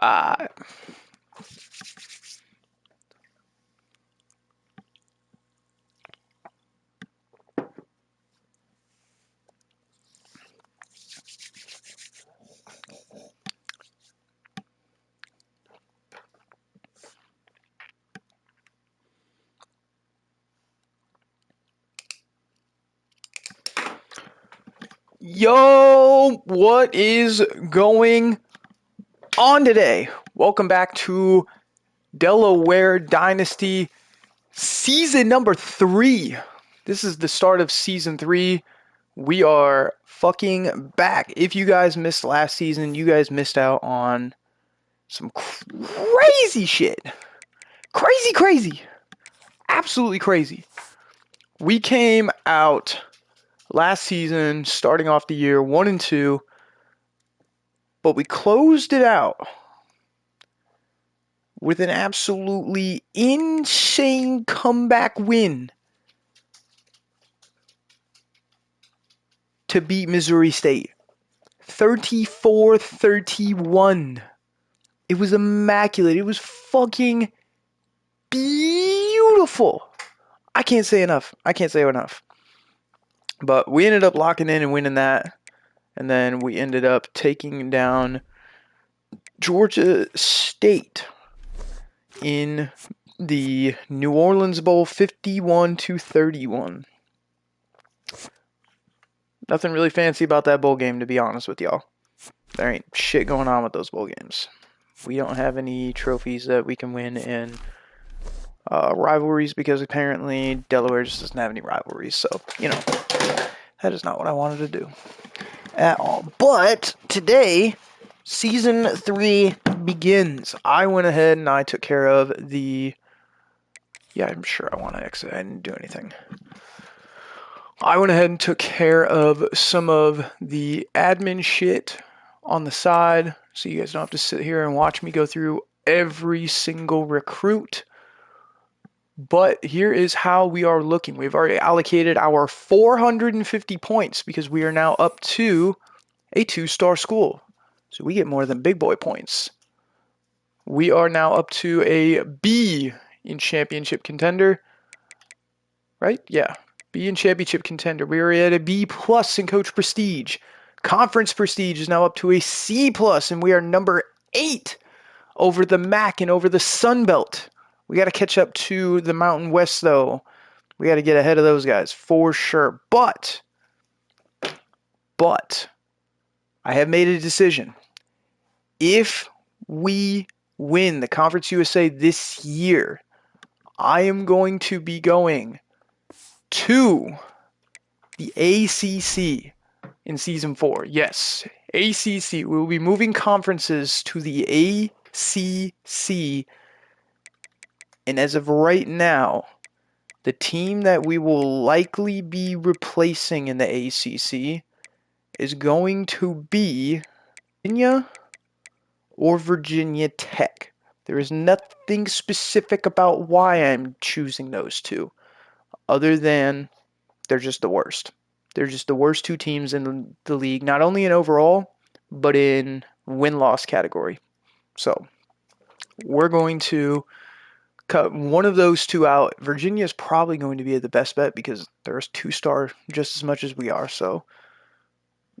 Uh, Yo, what is going on today? Welcome back to Delaware Dynasty season number 3. This is the start of season 3. We are fucking back. If you guys missed last season, you guys missed out on some crazy shit. Crazy. Absolutely crazy. We came out last season, starting off the year 1-2, but we closed it out with an absolutely insane comeback win to beat Missouri State. 34-31. It was immaculate. It was fucking beautiful. I can't say enough. But we ended up locking in and winning that. And then we ended up taking down Georgia State in the New Orleans Bowl 51-31. Nothing really fancy about that bowl game, to be honest with y'all. There ain't shit going on with those bowl games. We don't have any trophies that we can win in rivalries because apparently Delaware just doesn't have any rivalries. So, that is not what I wanted to do at all. But today, season 3 begins. I went ahead and I took care of the... Yeah, I'm sure I want to exit. I didn't do anything. I went ahead and took care of some of the admin shit on the side, so you guys don't have to sit here and watch me go through every single recruit. But here is how we are looking. We've already allocated our 450 points because we are now up to a 2-star school. So we get more than big boy points. We are now up to a B in championship contender. Right? Yeah. B in championship contender. We are at a B plus in coach prestige. Conference prestige is now up to a C plus, and we are number 8 over the MAC and over the Sun Belt. We got to catch up to the Mountain West, though. We got to get ahead of those guys for sure. But I have made a decision. If we win the Conference USA this year, I am going to be going to the ACC in season 4. Yes, ACC. We will be moving conferences to the ACC. And as of right now, the team that we will likely be replacing in the ACC is going to be Virginia or Virginia Tech. There is nothing specific about why I'm choosing those two, other than they're just the worst. They're just the worst 2 teams in the league, not only in overall, but in win-loss category. So, we're going to cut one of those 2 out. Virginia is probably going to be the best bet because they're a 2-star just as much as we are, so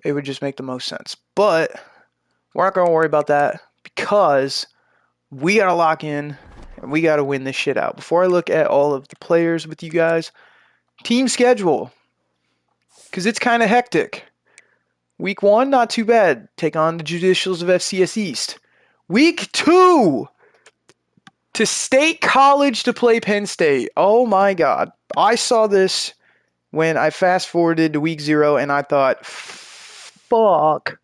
it would just make the most sense. But we're not going to worry about that because we got to lock in and we got to win this shit out. Before I look at all of the players with you guys, team schedule, because it's kind of hectic. Week 1, not too bad. Take on the Judicials of FCS East. Week 2, to State College to play Penn State. Oh my God. I saw this when I fast forwarded to week 0 and I thought, fuck,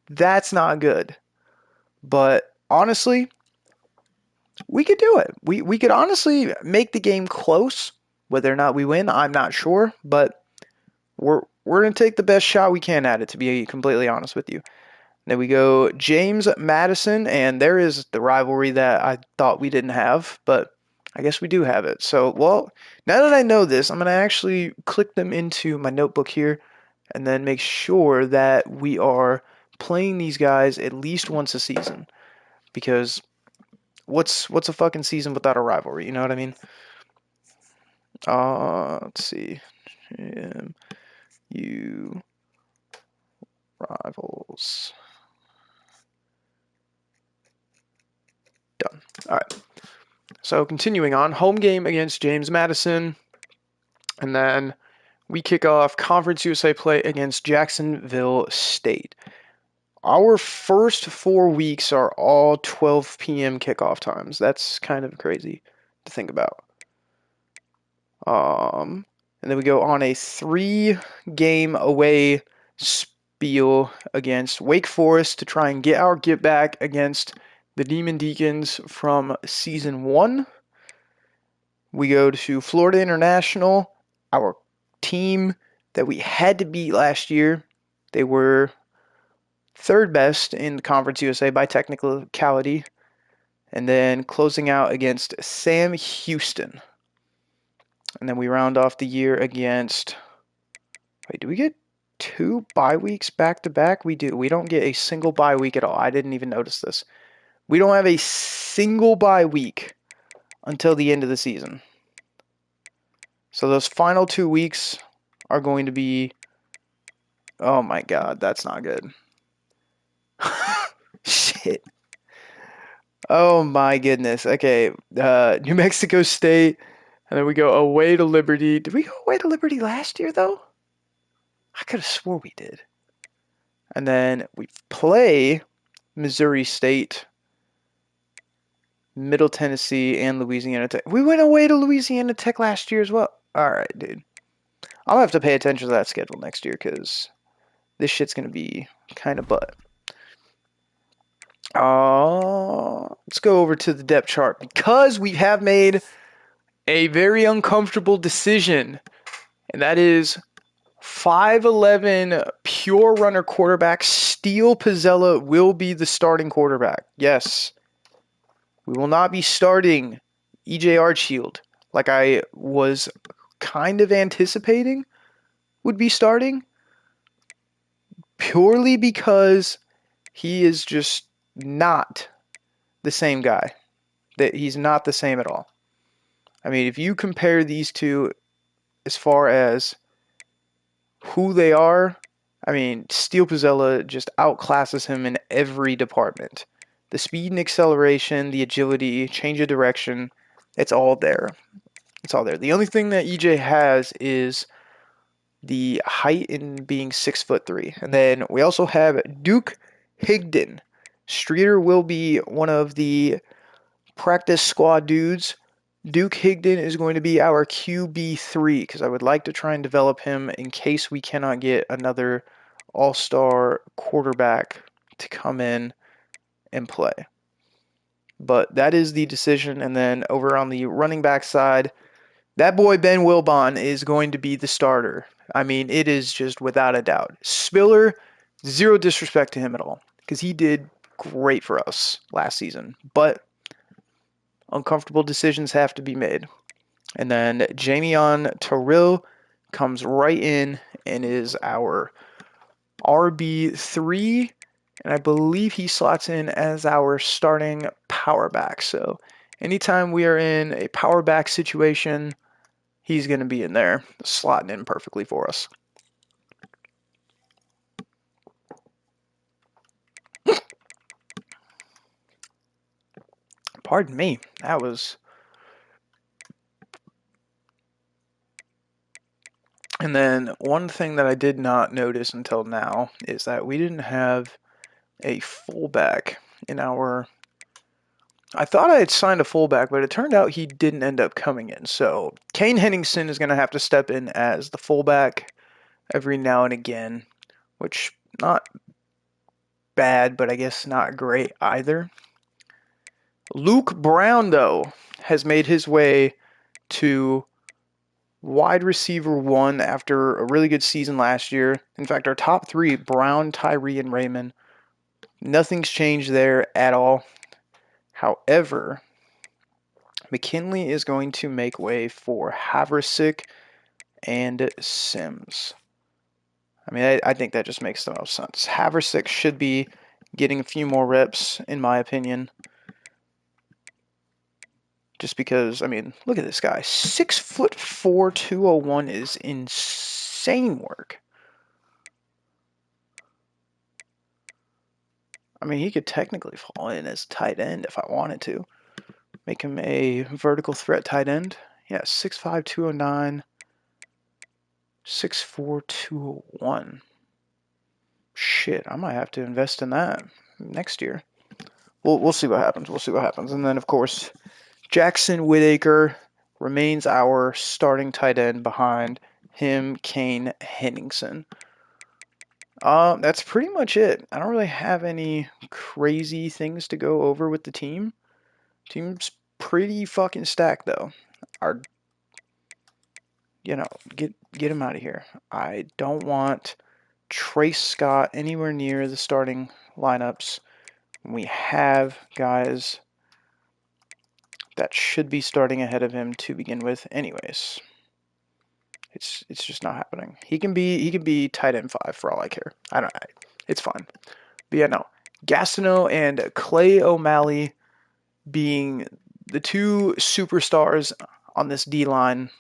that's not good. But honestly, we could do it. We could honestly make the game close. Whether or not we win, I'm not sure, but we're going to take the best shot we can at it, to be completely honest with you. Then we go James Madison, and there is the rivalry that I thought we didn't have, but I guess we do have it. So, well, now that I know this, I'm going to actually click them into my notebook here and then make sure that we are playing these guys at least once a season. because what's a fucking season without a rivalry? You know what I mean? Let's see. You rivals. Done. All right. So continuing on, home game against James Madison, and then we kick off Conference USA play against Jacksonville State. Our first 4 weeks are all 12 p.m. kickoff times. That's kind of crazy to think about. And then we go on a 3-game away spiel against Wake Forest to try and get our get back against the Demon Deacons from season 1. We go to Florida International, our team that we had to beat last year. They were third best in the Conference USA by technicality. And then closing out against Sam Houston. And then we round off the year against. Wait, do we get 2 bye weeks back to back? We do. We don't get a single bye week at all. I didn't even notice this. We don't have a single bye week until the end of the season. So those final 2 weeks are going to be. Oh my god, that's not good. Shit. Oh my goodness. Okay, New Mexico State, and then we go away to Liberty. Did we go away to Liberty last year, though? I could have swore we did. And then we play Missouri State, Middle Tennessee, and Louisiana Tech. We went away to Louisiana Tech last year as well. All right, dude. I'll have to pay attention to that schedule next year because this shit's going to be kind of butt. Let's go over to the depth chart because we have made a very uncomfortable decision, and that is 5'11" pure runner quarterback Steele Pizzella will be the starting quarterback. Yes. We will not be starting EJ Archfield like I was kind of anticipating would be starting, purely because he is just not the same guy. That he's not the same at all. I mean, if you compare these two as far as who they are, I mean, Steele Pizzella just outclasses him in every department. The speed and acceleration, the agility, change of direction, it's all there. It's all there. The only thing that EJ has is the height in being 6'3". And then we also have Duke Higdon. Streeter will be one of the practice squad dudes. Duke Higdon is going to be our QB3 because I would like to try and develop him in case we cannot get another all-star quarterback to come in and play. But that is the decision. And then over on the running back side, that boy Ben Wilbon is going to be the starter. I mean, it is just without a doubt. Spiller, zero disrespect to him at all because he did great for us last season. But uncomfortable decisions have to be made. And then Jamion Terrell comes right in and is our RB3. And I believe he slots in as our starting power back. So anytime we are in a power back situation, he's going to be in there, slotting in perfectly for us. Pardon me. That was... And then one thing that I did not notice until now is that we didn't have a fullback in our... I thought I had signed a fullback, but it turned out he didn't end up coming in. So Kane Henningsen is going to have to step in as the fullback every now and again, which not bad, but I guess not great either. Luke Brown, though, has made his way to wide receiver 1 after a really good season last year. In fact, our top 3, Brown, Tyree, and Raymond, nothing's changed there at all. However, McKinley is going to make way for Haversick and Sims. I mean, I think that just makes the most sense. Haversick should be getting a few more reps, in my opinion. Just because, I mean, look at this guy. 6'4", 201 is insane work. I mean, he could technically fall in as tight end if I wanted to. Make him a vertical threat tight end. Yeah, 6'5", 209, 6'4", 201. Shit, I might have to invest in that next year. We'll see what happens. We'll see what happens. And then, of course, Jackson Whittaker remains our starting tight end behind him, Kane Henningsen. That's pretty much it. I don't really have any crazy things to go over with the team. Team's pretty fucking stacked though. Our, get him out of here. I don't want Trace Scott anywhere near the starting lineups. We have guys that should be starting ahead of him to begin with, anyways. It's just not happening. He can be tight end 5 for all I care. I don't. It's fine. But yeah, no. Gastineau and Clay O'Malley being the two superstars on this D line.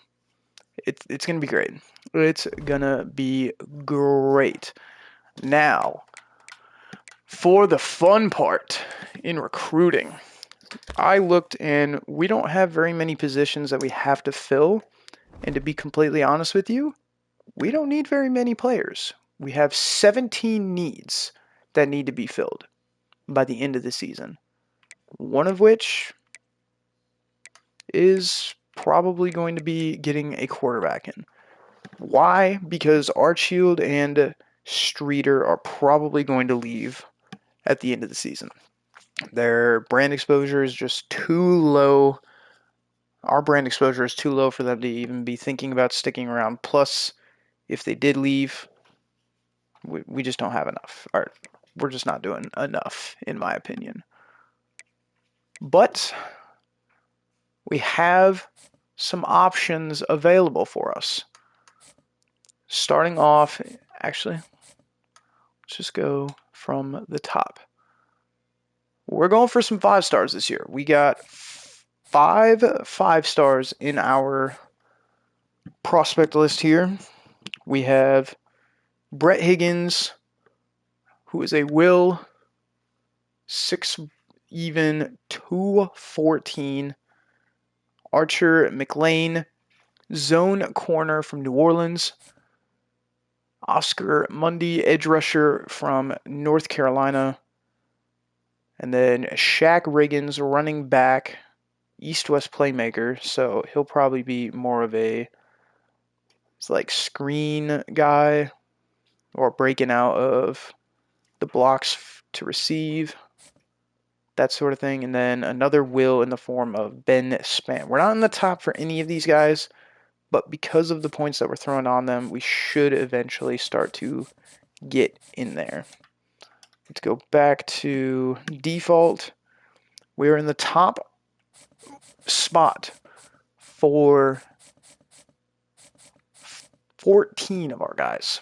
It's gonna be great. It's gonna be great. Now, for the fun part in recruiting, I looked and we don't have very many positions that we have to fill. And to be completely honest with you, we don't need very many players. We have 17 needs that need to be filled by the end of the season. One of which is probably going to be getting a quarterback in. Why? Because Archfield and Streeter are probably going to leave at the end of the season. Their brand exposure is just too low. Our brand exposure is too low for them to even be thinking about sticking around. Plus, if they did leave, we just don't have enough. We're just not doing enough, in my opinion. But we have some options available for us. Starting off, actually, let's just go from the top. We're going for some 5 stars this year. We got 5 stars in our prospect list here. We have Brett Higgins, who is a will, 6 even, 214. Archer McLean, zone corner from New Orleans. Oscar Mundy, edge rusher from North Carolina. And then Shaq Riggins, running back, east-west playmaker. So he'll probably be more of a screen guy or breaking out of the blocks to receive, that sort of thing. And then another will in the form of Ben Spann. We're not in the top for any of these guys, but because of the points that we're throwing on them, we should eventually start to get in there. Let's go back to default. We're in the top spot for 14 of our guys,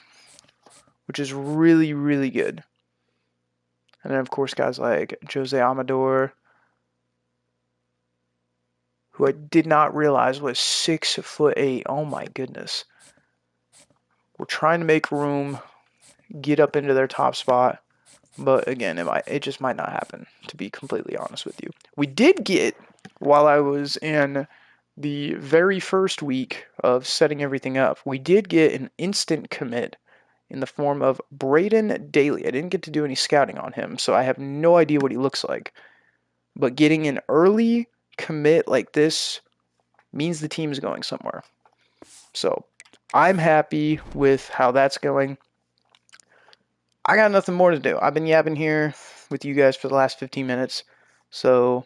which is really, really good. And then, of course, guys like Jose Amador, who I did not realize was 6'8". Oh my goodness. We're trying to make room, get up into their top spot. But again, it just might not happen, to be completely honest with you. We did get, while I was in the very first week of setting everything up, we did get an instant commit in the form of Braden Daly. I didn't get to do any scouting on him, so I have no idea what he looks like. But getting an early commit like this means the team is going somewhere. So I'm happy with how that's going. I got nothing more to do. I've been yapping here with you guys for the last 15 minutes, so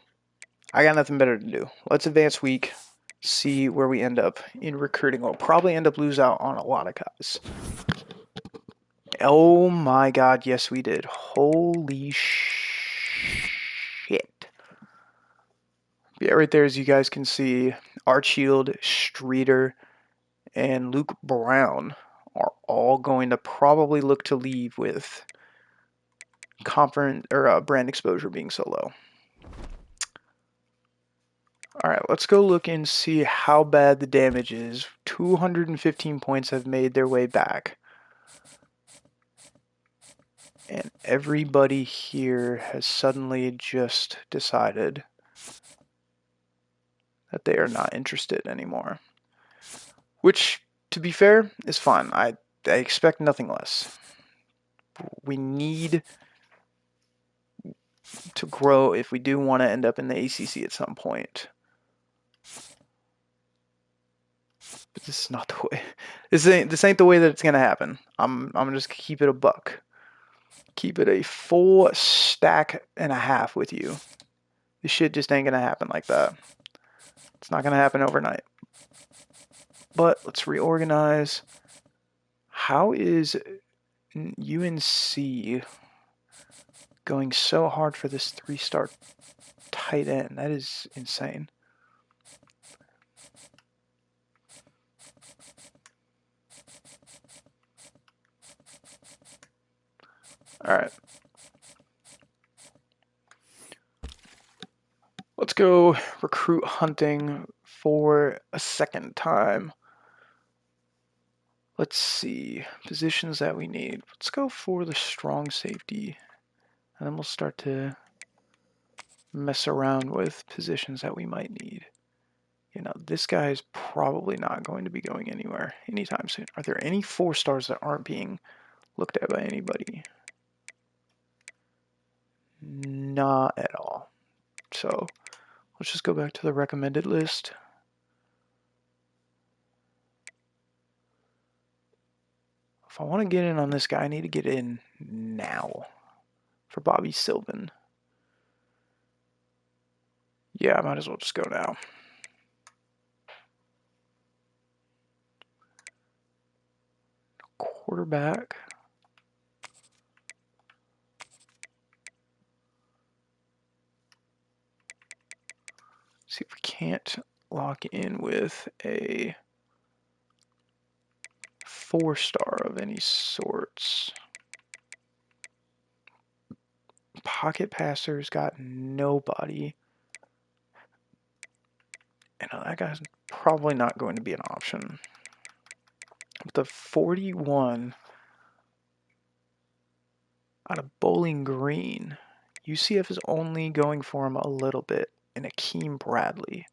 I got nothing better to do. Let's advance week, see where we end up in recruiting. We'll probably end up lose out on a lot of guys. Oh my god, yes we did. Holy shit. Yeah, right there, as you guys can see, Archfield, Streeter, and Luke Brown are all going to probably look to leave with brand exposure being so low. All right, let's go look and see how bad the damage is. 215 points have made their way back. And everybody here has suddenly just decided that they are not interested anymore. Which, to be fair, is fine. I expect nothing less. We need to grow if we do want to end up in the ACC at some point. But this is not the way. This ain't the way that it's gonna happen. I'm just gonna keep it a buck. Keep it a full stack and a half with you. This shit just ain't gonna happen like that. It's not gonna happen overnight. But let's reorganize. How is UNC going so hard for this 3-star tight end? That is insane. All right. Let's go recruit hunting for a second time. Let's see. Positions that we need. Let's go for the strong safety. And then we'll start to mess around with positions that we might need. You know, this guy is probably not going to be going anywhere anytime soon. Are there any 4-stars that aren't being looked at by anybody? Not at all. So let's just go back to the recommended list. If I want to get in on this guy, I need to get in now for Bobby Sylvan. Yeah, I might as well just go now. Quarterback. See if we can't lock in with a 4-star of any sorts. Pocket passers got nobody. And that guy's probably not going to be an option. But the 41 out of Bowling Green, UCF is only going for him a little bit. And Akeem Bradley.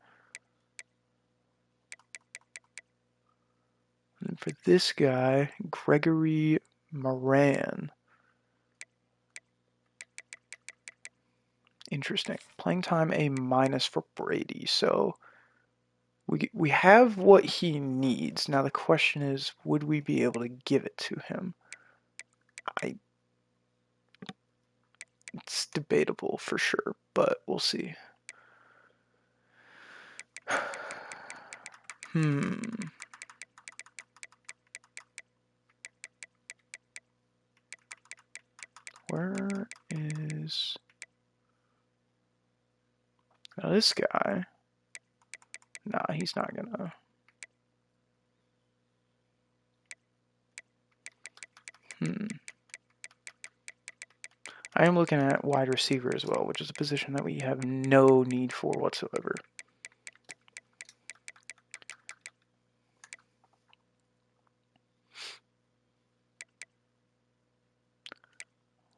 And for this guy, Gregory Moran. Interesting. Playing time A- for Brady. So we have what he needs. Now the question is, would we be able to give it to him? It's debatable for sure, but we'll see. Where is... Now this guy... Nah, he's not gonna... I am looking at wide receiver as well, which is a position that we have no need for whatsoever.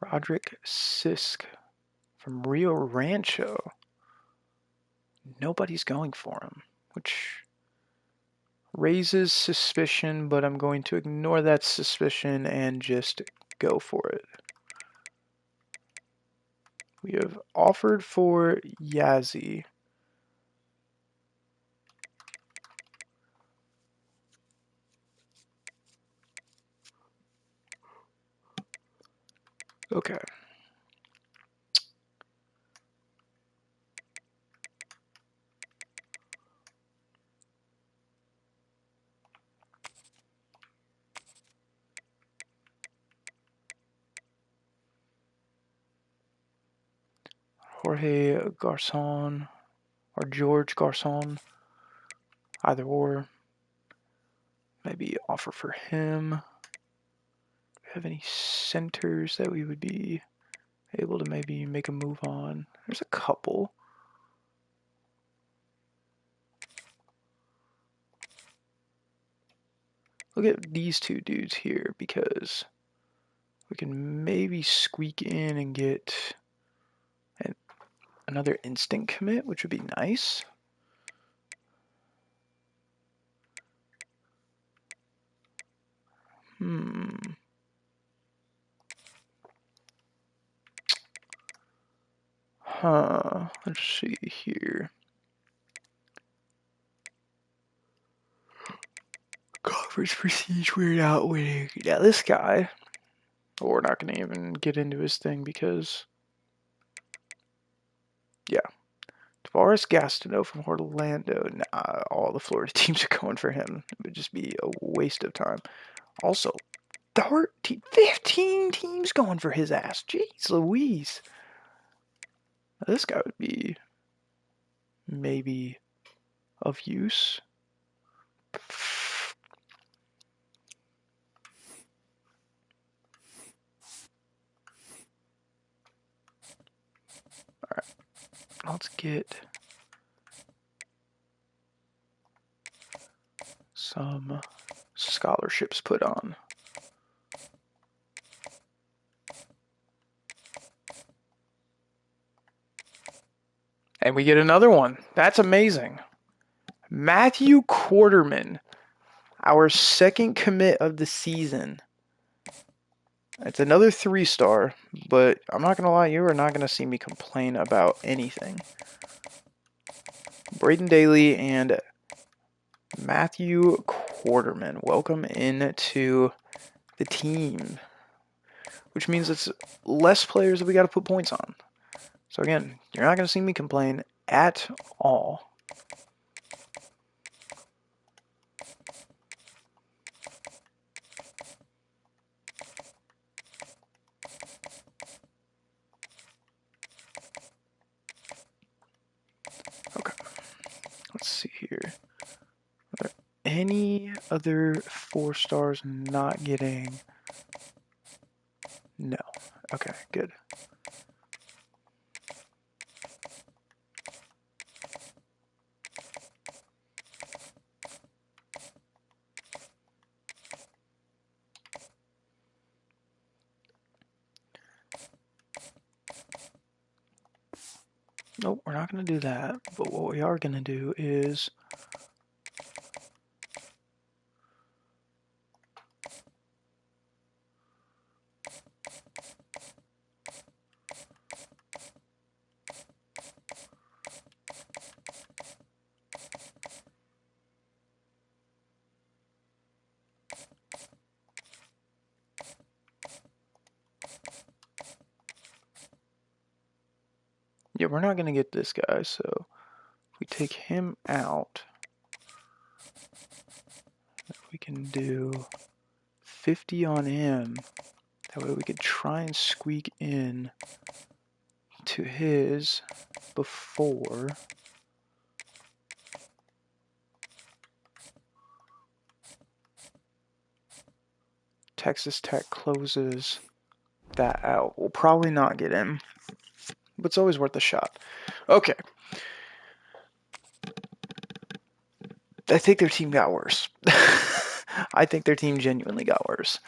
Roderick Sisk from Rio Rancho. Nobody's going for him, which raises suspicion, but I'm going to ignore that suspicion and just go for it. We have offered for Yazzie. Okay. Jorge Garcon or George Garcon, either or. Maybe offer for him. Do we have any centers that we would be able to maybe make a move on? There's a couple. look at these two dudes here, because we can maybe squeak in and get another instant commit, which would be nice. Let's see here. Conference prestige weird out winning. Yeah, this guy. Well, we're not going to even get into his thing because, yeah. Tavares Gastineau from Orlando. Nah, all the Florida teams are going for him. It would just be a waste of time. Also, 15 teams going for his ass. Jeez Louise. Now, this guy would be maybe of use. Alright, let's get some scholarships put on. And we get another one. That's amazing. Matthew Quarterman, our second commit of the season. It's another 3-star, but I'm not going to lie, you are not going to see me complain about anything. Braden Daly and Matthew Quarterman, welcome into the team. Which means it's less players that we got to put points on. So again, you're not going to see me complain at all. Okay, let's see here. Are there any other 4-stars not getting? No. Okay, good. Nope, we're not going to do that. But what we are going to do is yeah, we're not going to get this guy, so if we take him out, we can do 50 on him. That way we could try and squeak in to his before Texas Tech closes that out. We'll probably not get him, but it's always worth a shot. Okay. I think their team got worse. I think their team genuinely got worse.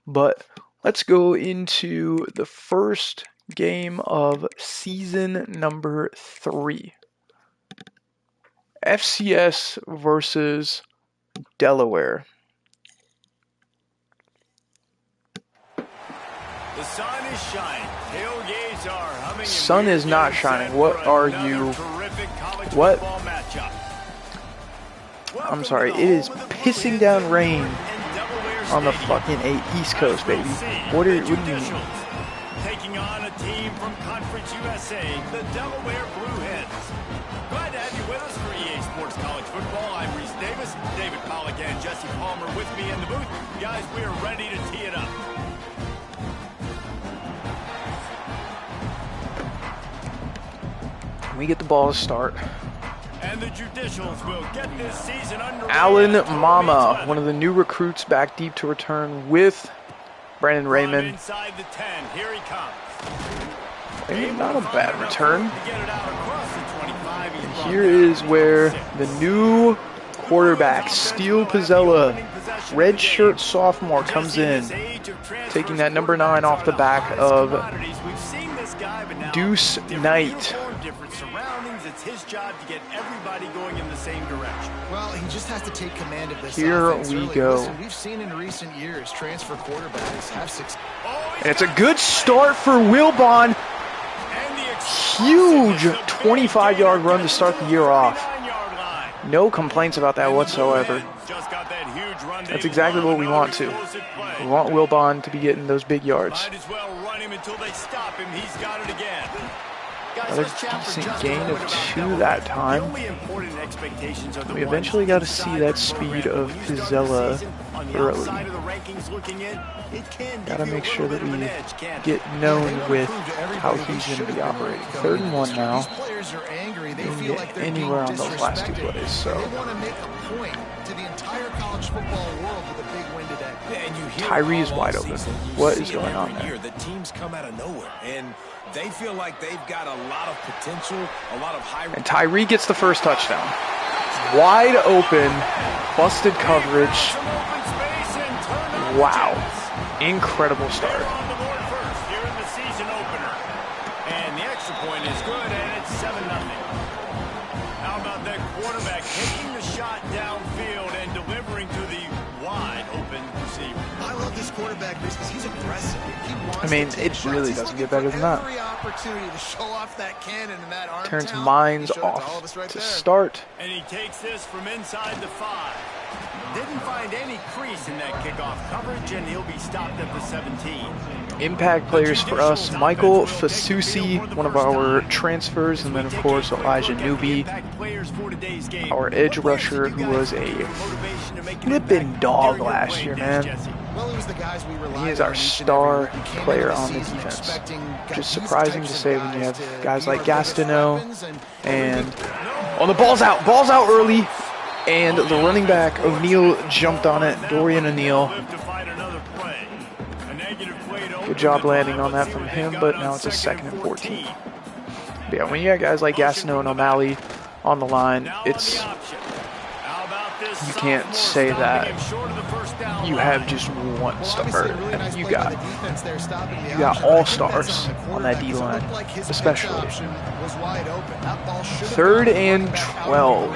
But let's go into the first game of season number 3. FCS versus Delaware. The sun is shining. Tailgates are humming. Sun is not shining. What are you? What? I'm sorry. It is pissing down rain on the fucking East Coast, baby. What do you mean? Taking on a team from Conference USA, the Delaware Blue Hens. Glad to have you with us for EA Sports College Football. I'm Reese Davis, David Pollock, and Jesse Palmer with me in the booth. Guys, we are ready to tee it up. We get the ball to start. And the Judicials will get this season underway. Alan Mama, one of the new recruits, back deep to return with Brandon Raymond. Inside the 10, here he comes. Not a bad return. And here is where the new quarterback, Steele Pizzella, redshirt sophomore, comes in, taking that number 9 off the back of Deuce Knight. It's his job to get everybody going in the same direction. Well, he just has to take command of this Here offense we early. go. Listen, we've seen in recent years transfer quarterbacks have success. And it's a good start for Wilbon. Huge 25-yard run to start the year off. No complaints about that whatsoever. That's exactly what we want to. We want Wilbon to be getting those big yards. Might as well run him until they stop him. He's got it again. Another decent gain of 2 that time. We eventually got to see that speed of Pizzella early. Got to make sure that we get known with how he's going to be operating. 3rd and 1 now. Didn't get anywhere on those last 2 plays, so. Tyree is wide open. What is going on there? The teams come out of nowhere, and they feel like they've got a lot of potential, a lot of high. And Tyree gets the first touchdown. Wide open, busted coverage. Wow. Incredible start. And the extra point is good, and it's 7-0. How about that quarterback taking the shot downfield and delivering to the wide open receiver? I love this quarterback because he's aggressive. I mean, it really doesn't get better than that. Every opportunity to show off that cannon and that arm Turns talent, Mines he showed it to all off of us right to there. start. And he takes this from inside the 5. Didn't find any crease in that kickoff coverage, and he'll be stopped at the 17. Impact players for us, Michael Fasusi, one of our transfers, and then of course Elijah Newby, our edge rusher who was a flippin' dog last year, man. Well, it was the guys we relied He is our on each and star every week. He came player into the on the season defense. expecting Just these surprising to types of say when you have to guys be like our biggest Gastineau weapons, and oh, the ball's out early, and the running back O'Neal jumped on it. Dorian O'Neal. Good job landing on that from him, but now it's a 2nd and 14. But yeah, when you got guys like Gastineau and O'Malley on the line, it's you can't say that you have just one star. And you got all stars on that D line, especially. 3rd and 12.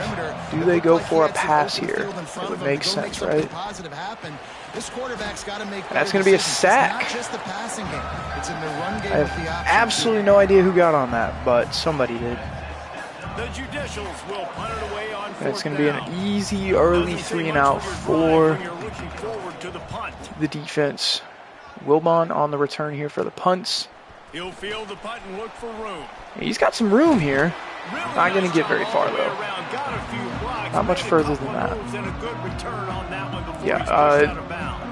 Do they go for a pass here? It would make sense, right? That's going to be a sack. I have absolutely no idea who got on that, but somebody did. And it's going to be an easy early 3 and out for the defense. Wilbon on the return here for the punts. He'll field the punt and look for room. He's got some room here. Not going to get very far, though. Not much further than that. Yeah,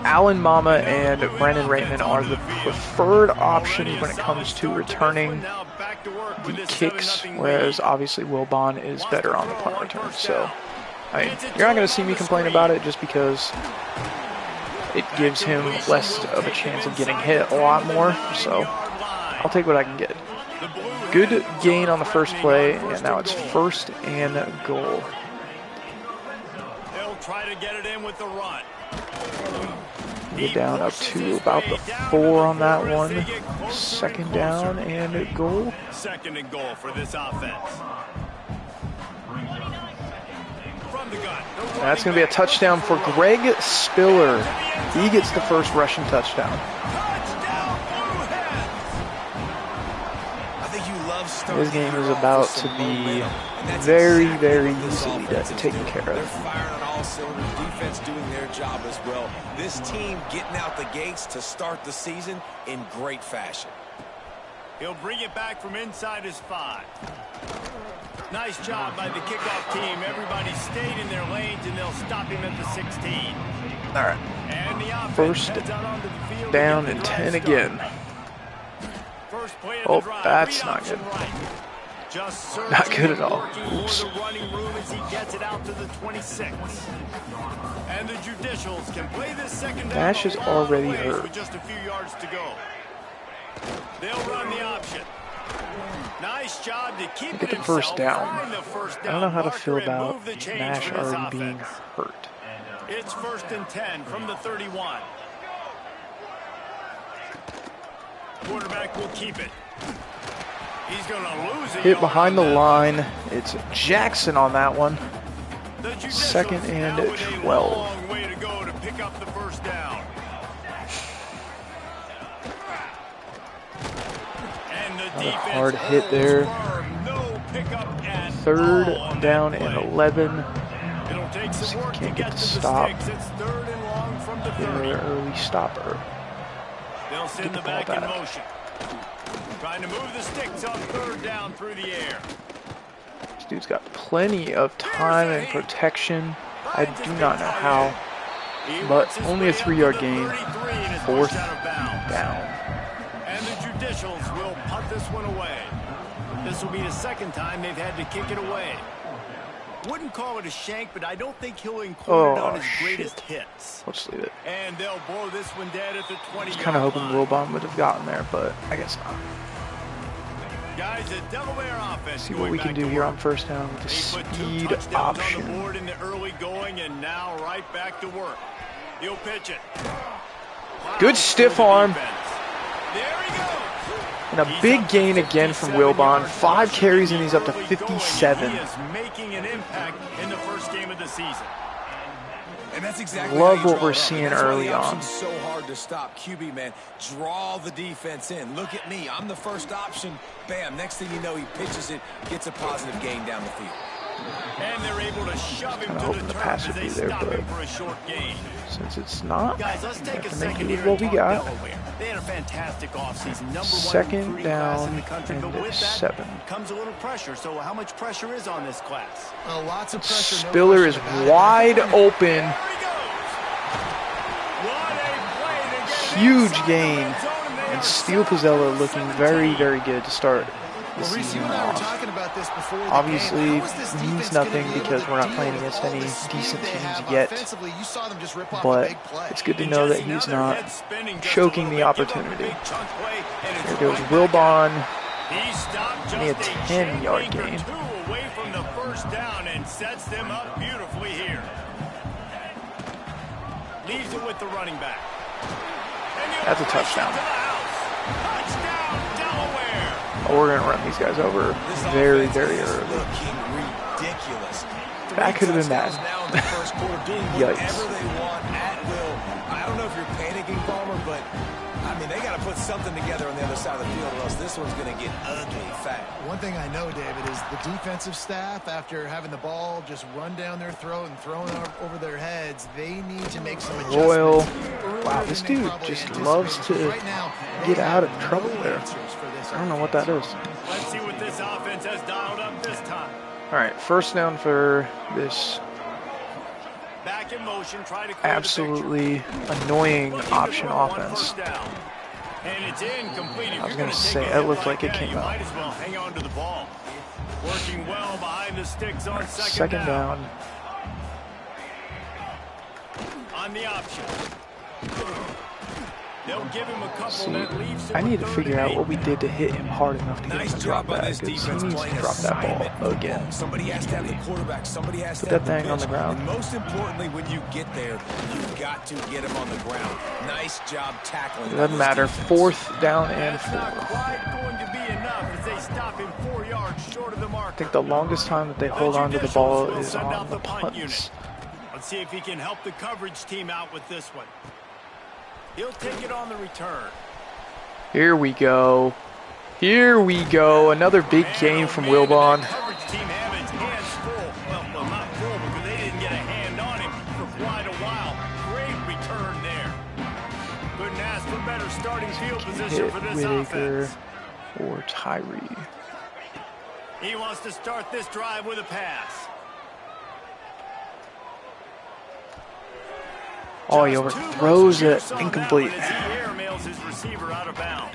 Alan Mama and Brandon Raymond are the preferred option when it comes to returning the kicks, whereas obviously Wilbon is better on the punt return. So, I mean, you're not going to see me complain about it just because it gives him less of a chance of getting hit a lot more. So, I'll take what I can get. Good gain on the first play, and now it's 1st and goal. They'll try to get it in with the run. Get down up to about the 4 on that one. 2nd down and goal. 2nd and goal for this offense. From the gun. That's going to be a touchdown for Greg Spiller. He gets the first rushing touchdown. This game is about to be very, very easily taken care of. They're firing on all cylinders. Defense doing their job as well. This team getting out the gates to start the season in great fashion. He'll bring it back from inside his 5. Nice job by the kickoff team. Everybody stayed in their lanes, and they'll stop him at the 16. All right. And the offense 1st heads out onto the field down to get and the 10 drive again. First play of Oh, the drive. that's Read not option good. right. Just Not good at all. working Oops. for the running room as he gets it out to the 26. And the Judicials can play this second down Nash is a long already ways hurt. with just a few yards to go. They'll run the option. Nice job to keep Get it the first himself, down. find the first I don't know down how to marker feel and about move the chains Nash for this already being offense. hurt. It's 1st and 10 from the 31. Quarterback will keep it. He's going to lose it. Hit behind the line. It's Jackson on that one. 2nd and 12. Long way to go to pick up the first down. And the Not a hard hit there. No pickup at 3rd down and 11. It'll take some work Can't to get get the to stop. the sticks. It's 3rd and long from the 30. Their early stopper. They'll send the ball back in back. motion. Trying to move the sticks on 3rd down through the air. This dude's got plenty of time and protection. I do not know how, but only a 3-yard gain. 4th down. And the Judicials will punt this one away. This will be the 2nd time they've had to kick it away. Wouldn't call it a shank, but I don't think he'll include it on his greatest hits. Let's leave it. And they'll blow this one dead at the 20-yard line. I was kind of hoping Wilbon would have gotten there, but I guess not. Guys, the Delaware offense. See what we can do here on 1st down with the speed option. On the board in the early going, and now right back to work. He'll pitch it. Good stiff arm. There he goes. And a big gain again from Wilbon. 5 carries and he's up to 57. He is making an impact in the first game of the season. And that's exactly Love what we're seeing early on. It's so hard to stop. QB, man, draw the defense in. Look at me. I'm the first option. Bam. Next thing you know, he pitches it, gets a positive gain down the field. And they're able to shove him to hoping the the pass turf would as be they there, stop him but for a short gain. since it's not, Guys, let's take a we have to second make do here with what and we talk got. Delaware. They had a fantastic offseason. Number 1 2nd recruiting class in the down country, but and with that 7. comes a little pressure. So how much pressure is on this class? Lots of pressure. Spiller is wide open. There he goes. What a play to get Huge inside the gain. red zone, and they And are Steel set up Pizzella for looking 17. very, very good to start the Well, Reese, season you and I were off. talking about this before the Obviously, game. How is this it means defense gonna nothing be able because to we're not deal playing with against all any the speed decent they teams have yet. offensively? You saw them just rip off a But big play. it's good to And know that Jesse, now he's their not head's spinning just a choking little the bit. Give up a opportunity. big chunk play, and it's There goes right back Wilbon. He stopped Only a just 10-yard chain link gain. or 2 away from the first down and sets them up beautifully here. Leaves it with the running back. That's a touchdown. Touchdown, Delaware. Oh, we're going to run these guys over very, very early. Looking ridiculous. That could have been bad. Now in the first quarter, doing Yikes. whatever they want at will. I don't know if you're panicking, Palmer, but I mean, they got to put something together on the other side of the field, or else this one's going to get ugly fast. One thing I know, David, is the defensive staff, after having the ball just run down their throat and thrown over their heads, they need to make some adjustments. Royal. earlier Wow, than this they dude probably just anticipated. loves to Right now, they get out have of trouble no there. answers for this I don't know what that is. Let's see what this offense has dialed up this time. All right, 1st down for this Back in motion, try to clear absolutely annoying Looking to option throw on offense. 1st down. And it's incomplete. If I was you're gonna take say, a that hit looked like it that, came you out. might as well hang on to the ball. Working well behind the sticks on 2nd down. On the option. They'll give him a couple See, that leaves him I need to with figure 3rd out and what we did to hit him hard enough to get him Nice to drop job on that. this Because he defense needs playing to drop that assignment ball football. again. Somebody has to have the quarterback. Somebody has to Put have that the thing on the pitch. ground. And most importantly, when you get there, you've got to get him on the ground. Nice job tackling. It doesn't matter. 4th down and That's not 4. quite going to be enough as they stop him 4 yards short of the marker. I think the longest time that they hold on to the ball is on the punts. Let's see if he can help the coverage team out with this one. He'll take it on the return. Here we go. Here we go. Another big gain from Wilbon. The coverage team have its hands full. Well, not full because they didn't get a hand on him for quite a while. Great return there. Couldn't ask for better starting field position Hit for this Whitaker offense. or Tyree. He wants to start this drive with a pass. Oh, he overthrows it. Incomplete.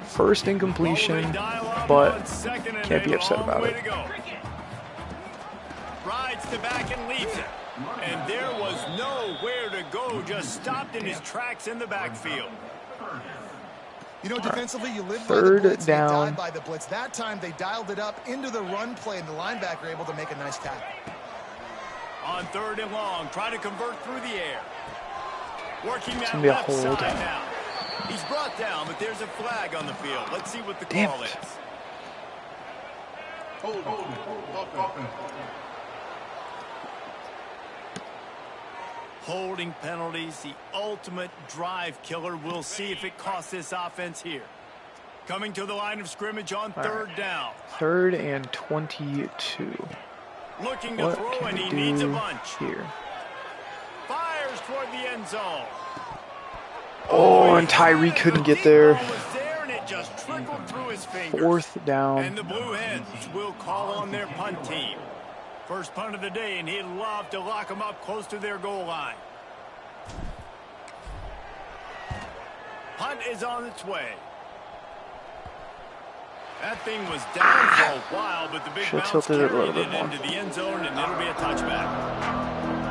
First incompletion, but can't be upset about it. Rides the back and leaves it. And there was nowhere to go, just stopped in his tracks in the backfield. You know, defensively, you live by the Third blitz, you die down. by the blitz. That time, they dialed it up into the run play, and the linebacker able to make a nice tackle. On 3rd and long, trying to convert through the air. Working that gonna be a left hold. side now. He's brought down, but there's a flag on the field. Let's see what the Damn call it. is. Holding penalties, the ultimate drive killer. We'll see if it costs this offense here. Coming to the line of scrimmage on 3rd down. 3rd and 22. Looking to What throw, can and we he needs a do bunch. here? Fires toward the end zone. Oh, and Tyree couldn't get there. The deep ball was there, and it just trickled through his fingers. 4th down. And the Blue Hens will call on their punt team. First punt of the day, and he'd love to lock them up close to their goal line. Punt is on its way. That thing was down for a while, but the big Should've bounce tilted it a carried little it bit more. into the end zone, and it'll be a touchback.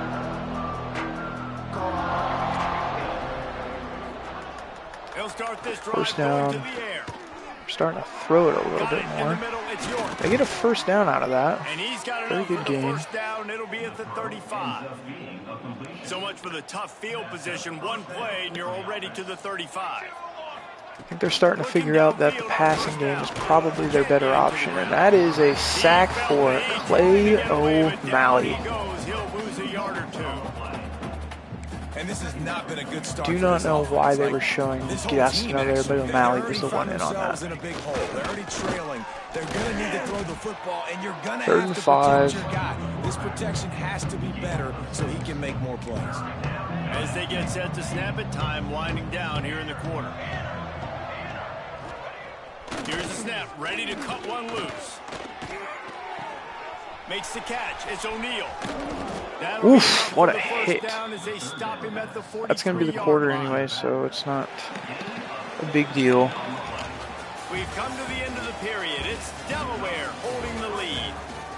He'll start this drive First going down. to the air. We're starting to throw it a little Got bit it in the more. middle. It's York. They get a first down out of that. And he's got it Very up good for the game. first down. It'll be at the 35. So much for the tough field position. One play, and you're already to the 35. I think they're starting to figure out that the passing game is probably their better option, and that is a sack for Clay O'Malley. He goes, he'll lose a yard or two. And this has not been a good start. Do not know why they were showing Gaston there, but O'Malley was the one in on that. In a big hole. They're already trailing. They're going to need to throw the football, and you're going to 3rd have and to 5. protect your guy. This protection has to be better so he can make more plays. As they get set to snap it, time winding down here in the quarter. Here's the snap, ready to cut one loose. Makes the catch. It's O'Neal. Oof, what a hit. That's going to be the quarter anyway, so it's not a big deal. We've come to the end of the period. It's Delaware holding the lead.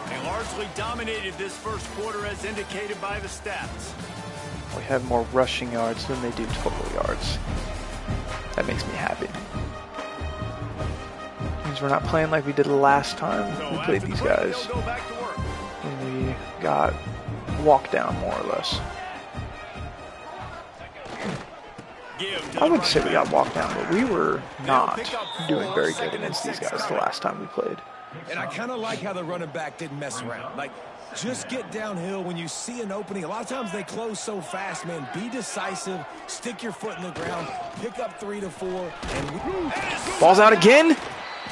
They largely dominated this first quarter as indicated by the stats. We have more rushing yards than they do total yards. That makes me happy. Means we're not playing like we did last time we played these guys. And we got walked down more or less. I wouldn't say we got walked down, but we were not doing very good against these guys the last time we played. And I kind of like how the running back didn't mess around. Like, just get downhill when you see an opening. A lot of times they close so fast, man. Be decisive. Stick your foot in the ground. Pick up 3 to 4. And ball's out again.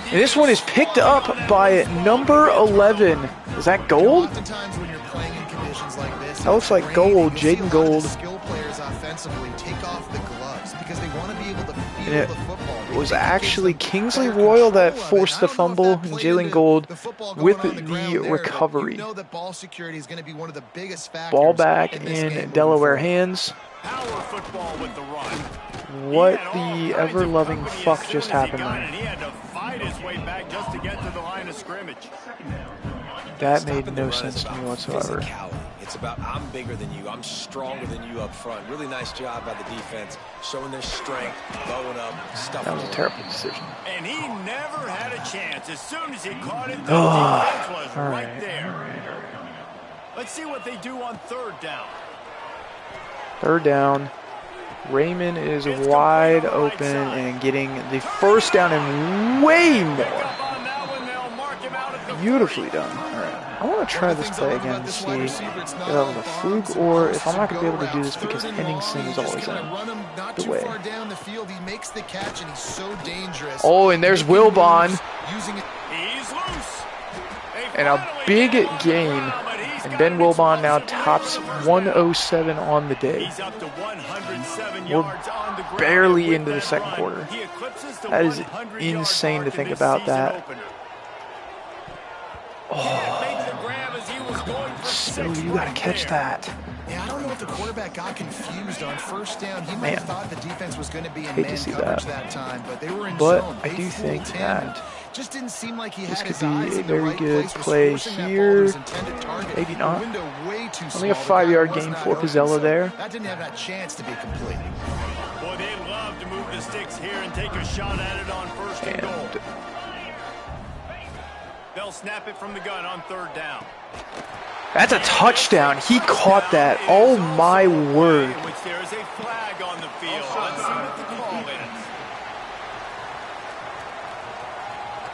And this one is picked up by number 11. Is that Gold? Oftentimes when you're playing in conditions like this, That looks like Gold, Jaden Gold. Skill players offensively take off the gloves because they want to be able to feel And the football. it was actually Kingsley Royal that forced the fumble, and Jalen Gold with the recovery. You know that ball security is going to be one of the biggest factors. Ball back in this game in moving Delaware forward. hands. Power football with the run. What the ever-loving fuck just happened And there? he had to fight his way back just to get to the line of scrimmage. That stopping made the no run is sense to about me whatsoever. physicality. It's about I'm bigger than you. I'm stronger than you up front. Really nice job by the defense, showing their strength, bowing up, stuffing. That was a terrible decision. And he never had a chance. As soon as he caught it, the Oh, defense was all right right, there. all right. Let's see what they do on 3rd down. 3rd down. Raymond is wide open and getting the first down and way more. On that one, they'll mark him out at the Beautifully done. All right. I want to try this play again to see if that was a fluke or if I'm not going to be able to do this because Henningsen is always in the way. Oh, and there's Wilbon. He's loose. And a big gain. And Ben Wilbon now tops 107 on the day. He's up to 107 We're yards on the ground. barely With into the that second run, quarter. he eclipses the That is 100-yard insane mark to in think this about season that. opener. Makes the grab as he was going for So 6 you got to right catch there. that. Yeah, I don't know if the quarterback got confused on first down. He might have thought the defense was going to be in Hate to man see coverage that. that time, but they were in But zone. I They do think fooled him, and that just didn't seem like he this had could his be eyes a in the very right good place, was play forcing that ball to here. his intended target. Maybe The not. window way too Only a small. The 5-yard guy was gain not for open, Pizzella so there. That didn't have that chance to be complete. Boy, they love have to move the sticks here and take a shot at it on first and goal. They'll snap it from the gun on third down. That's a touchdown. He caught that. Oh my word. Which there is a flag on the field. Let's see what the call is.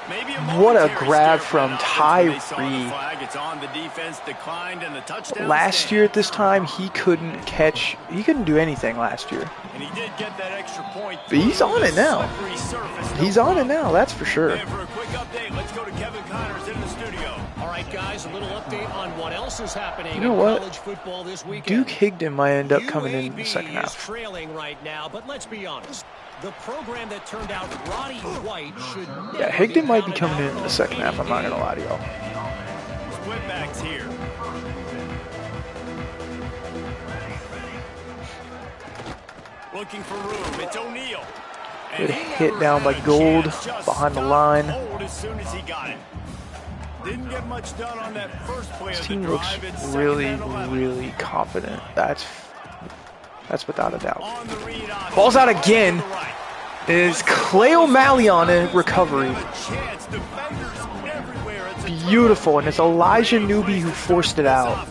Maybe what a grab from Tyree. It's on the defense, declined, and the touchdown. Last year at this time, he couldn't catch. He couldn't do anything last year. And he did get that extra point. But he's on it now. He's on it now, that's for sure. And for a quick update, let's go to Kevin Connors in the studio. All right, guys, a little update on what else is happening you know in what? college football this weekend. Duke Higdon might end up coming in the second half. Is trailing right now, but let's be honest. The program that turned out Roddy White should Yeah, Higdon might be coming in the second half, I'm not going to lie to y'all. Split backs here. Looking for room. It's O'Neal. Good hit down by Gold behind the line. As soon as he got it. Didn't get much done on that first play. This team looks really, really confident. That's without a doubt. Ball's out again. Is Clay O'Malley on a recovery. Beautiful, and it's Elijah Newby who forced it out.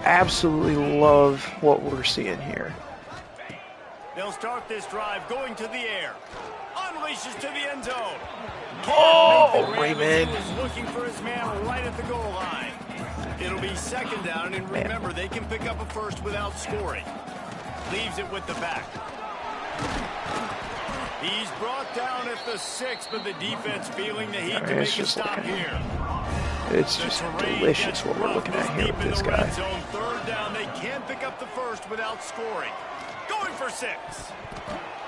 Absolutely love what we're seeing here. They'll start this drive going to the air. Unleashes to the end zone. Oh, Raymond. Is looking for his man right at the goal line. It'll be second down, and remember, they can pick up a first without scoring. Leaves it with the back. He's brought down at the 6, but the defense feeling the heat to make a stop here. It's just delicious what we're looking at here with this guy. Third down, they can pick up the first without scoring. Going for 6.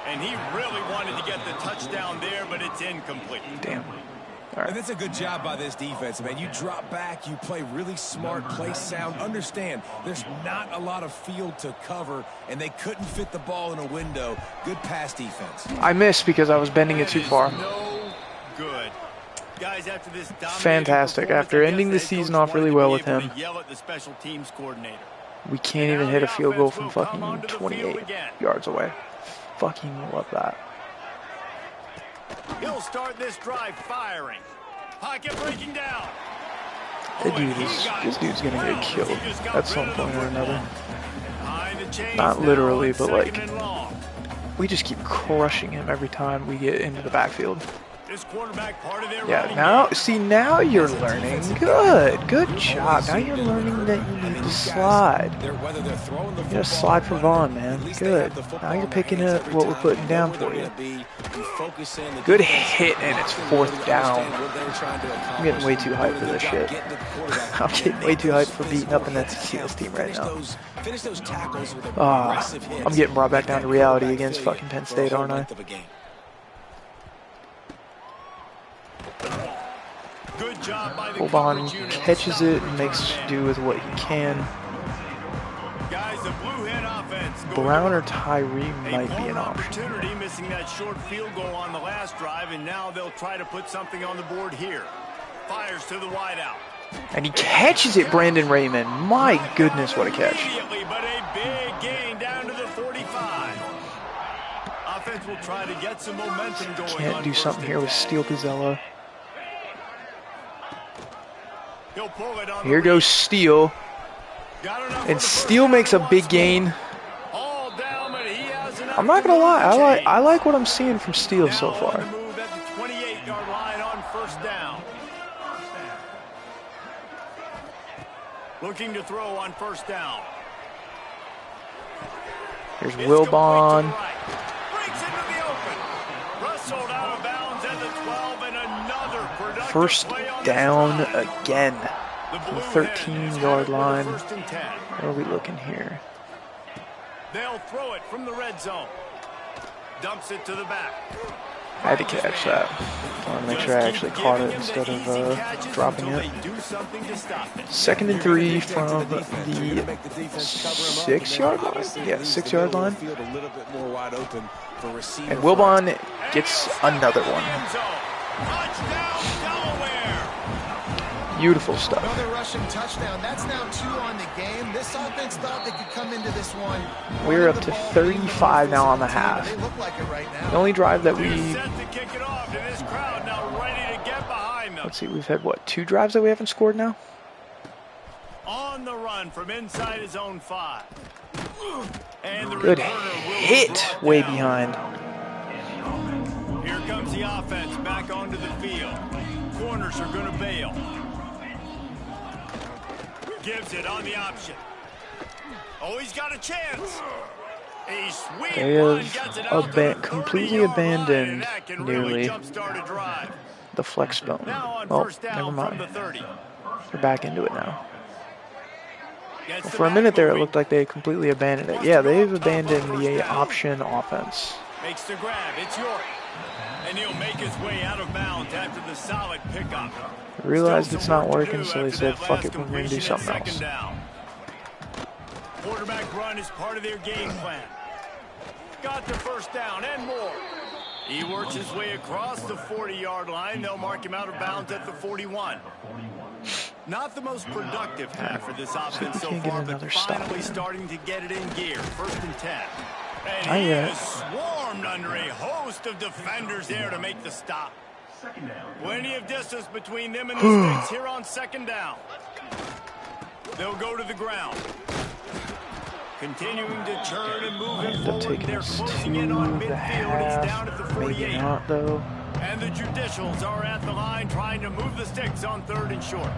And he really wanted to get the touchdown there, but it's incomplete. Damn. All right. And that's a good job by this defense, man. You drop back, you play really smart, play sound. Understand, there's not a lot of field to cover, and they couldn't fit the ball in a window. Good pass defense. I missed because I was bending it too far. No good. Guys, after this fantastic. After ending the season off really well with him, yell at the special teams coordinator. We can't even hit a field goal from fucking 28 yards away. Fucking love that. He'll start this drive firing. Pocket breaking down. This dude's gonna get killed at some point or another. Not literally, but like, we just keep crushing him every time we get into the backfield. Yeah, now you're learning. Good job. Now you're learning that you need to slide. You gotta slide for Vaughn, man. Good. Now you're picking up what we're putting down for you. Good hit, and it's fourth down. I'm getting way too hyped for this shit. I'm getting way too hyped for beating up an FCS team right now. I'm getting brought back down to reality against fucking Penn State, aren't I? Wilbon catches it and makes do with what he can. Brown or Tyree might be an option. Missing that short field goal on the last drive, and now they'll try to put something on the board here. Fires to the wideout. And he catches it, Brandon Raymond. My goodness, what a catch. But a big gain down to the 45. Offense will try to get some momentum going. Can't do something here with Steele Pizzella. Here goes Steele. And Steele makes a big gain. I'm not gonna lie, I like what I'm seeing from Steele so far. Looking to throw on first down. Here's Wilbon. First down again. The 13-yard line. What are we looking here? They'll throw it from the red zone. Dumps it to the back. I had to catch that. I want to make sure I actually caught it instead of dropping it. 2nd and 3 from the 6-yard line? Yeah, 6-yard line. And Wilbon gets another one. Beautiful stuff. Another rushing touchdown. That's now 2 on the game. This offense thought they could come into this one. We're up to 35 now on the half. They look like it right now. The only drive that we... Set to kick it off, and this crowd now ready to get behind them. Let's see, we've had, what, 2 drives that we haven't scored now? On the run from inside his own 5. And the Good returner will hit be way brought behind. down. Here comes the offense back onto the field. Corners are going to bail. Gives it on the option. Oh, he's got a chance. A sweet They run have gets it out to the completely 30-yard line, abandoned and that can nearly really jumpstart a drive. the flex bone. Now on Oh, first down never from mind. the 30. They're back into it now. Gets Well, the for a back minute there, it moving. looked like they completely abandoned it. Yeah, they've abandoned the option offense. Makes the grab. It's York. And he'll make his way out of bounds after the solid pickup. They realized Still it's some not work to working, do so they after said, that fuck last it, we're going to do completion at something else. second down. Quarterback run is part of their game plan. Got the first down and more. He works his way across the 40-yard line. They'll mark him out of bounds at the 41. Not the most productive half for this offense so can't get far, but another stop finally here. starting to get it in gear. 1st and 10. And Not he yet. is swarmed under a host of defenders there to make the stop. Plenty of distance between them and the sticks here on 2nd down. They'll go to the ground. Continuing to turn and move it End up forward. taking They're us closing to in on the midfield. He's down at the half. Maybe 48. not, though. And the Judicials are at the line trying to move the sticks on 3rd and short.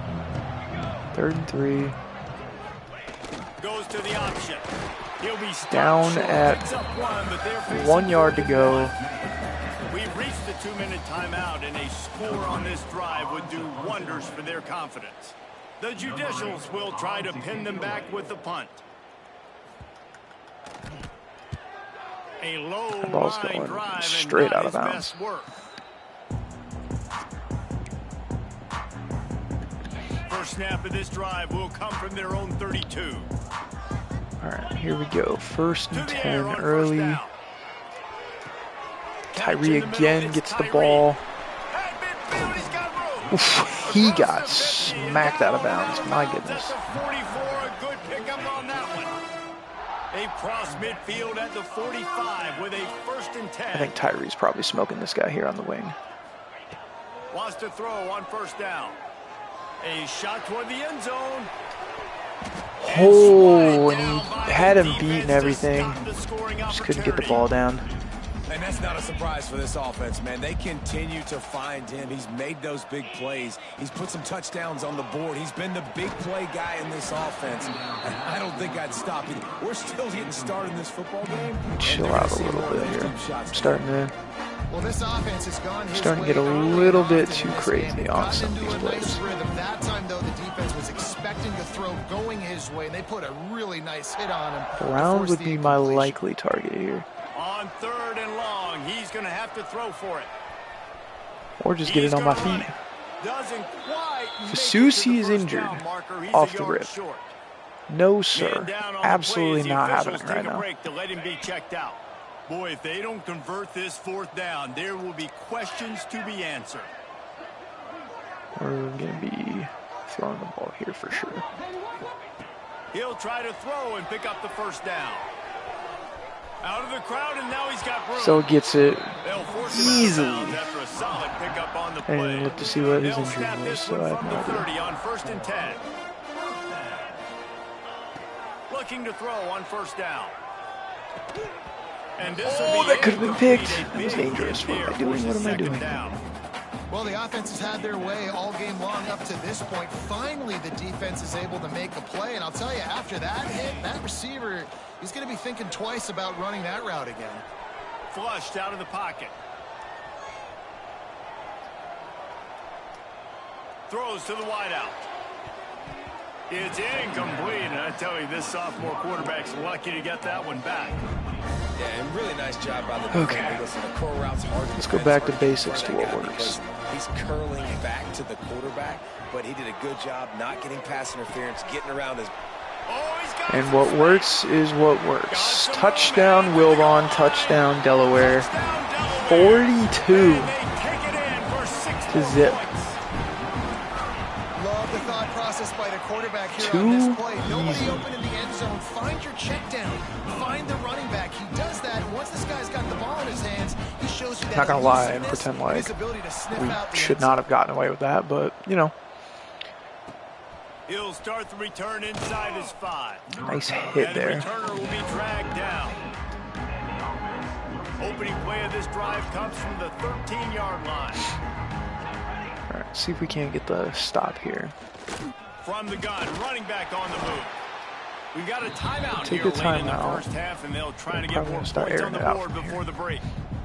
3rd and 3. Goes to the option. He'll be Down short. at Picks up 1, but they're facing 1 yard to 4th go. and 1. We've reached the 2-minute timeout, and a score on this drive would do wonders for their confidence. The Judicials will try to pin them back with the punt. A low Ball's line going drive straight and not out of his bounds. best work. First snap of this drive will come from their own 32. All right, here we go. 1st To and the 10 air on early. 1st down. Catch Tyree in the middle, again it's gets the Tyree. ball. At midfield, he's got room. Oof, he Across got the 50 and smacked out of down bounds. out of My bounds goodness. At the 44, a good pickup on that one. They cross midfield at the 45 with a 1st and 10. I think Tyree's probably smoking this guy here on the wing. Wants to throw on 1st down. A shot toward the end zone. Oh, and Down he by had the him beat and defense to everything. stop the scoring Just couldn't get the opportunity. ball down. And that's not a surprise for this offense, man. They continue to find him. He's made those big plays. He's put some touchdowns on the board. He's been the big play guy in this offense. And I don't think I'd stop him. We're still getting started in this football game. and Chill they're gonna out a see little more of bit those here. deep shots. I'm starting to Well, this offense has gone his Starting to way get a early little and bit often too in this crazy game. They've on gotten some of into these a nice plays. rhythm. That time, though, the defense was expecting the throw going his way, and they put a really nice hit on him. to Brown force would the be my incompletion. likely target here. On 3rd and long, he's going to have to throw for it. Or just get He's it on my gonna run feet. it. Doesn't quite make it to Fasusi the is first injured down marker. He's off a the yard rip. short. No, Man sir. down on the play Absolutely as the not officials happening right take a now. break to let him be checked out. Boy, if they don't convert this 4th down, there will be questions to be answered. We're going to be throwing the ball here for sure. He'll try to throw and pick up the 1st down. Out of the crowd, and now he's got room. So gets it They'll force him easily. out of bounds after a solid pickup on the I play. didn't even look to see what his They'll injury snap was, this so one I have from no the idea. 30 on 1st and 10. Looking to throw on 1st down. And this will be that could have been picked. incomplete. A That was big dangerous. hit What am I there doing? forces What am I 2nd doing? down. Well, the offense has had their way all game long up to this point. Finally, the defense is able to make a play. And I'll tell you, after that hit, that receiver, he's going to be thinking twice about running that route again. Flushed out of the pocket. Throws to the wideout. It's incomplete, and I tell you, this sophomore quarterback's lucky to get that one back. Yeah, and really nice job by the Okay. defense. Listen, the curl route's hard to Let's go defend, back hard to keep basics in to front of what that guy works. because he's curling back to the quarterback, but he did a good job not getting pass interference, getting around his. Oh, he's got And some what space. works is what works. Touchdown Wilbon, touchdown Delaware. Touchdown, Delaware. 42 And they take it in for 60 to zip. Love the quarterback here Too on this play. Nobody easy. open in the end zone. Find your check down. Find the running back. He does that. Once this guy's got the ball in his hands, he shows you that Not gonna lie and elusiveness pretend and like his ability to sniff we out the should end not zone. have gotten away with that, but you know. He'll start the return inside his 5. Nice hit And the there. returner will be dragged down. Opening play of this drive comes from the 13-yard line. All right, see if we can't get the stop here. From the gun, running back on the move. We've got a timeout Take here a late in the timeout. first half, and they'll try to get Probably more gonna start points on airing the it out board from before the break.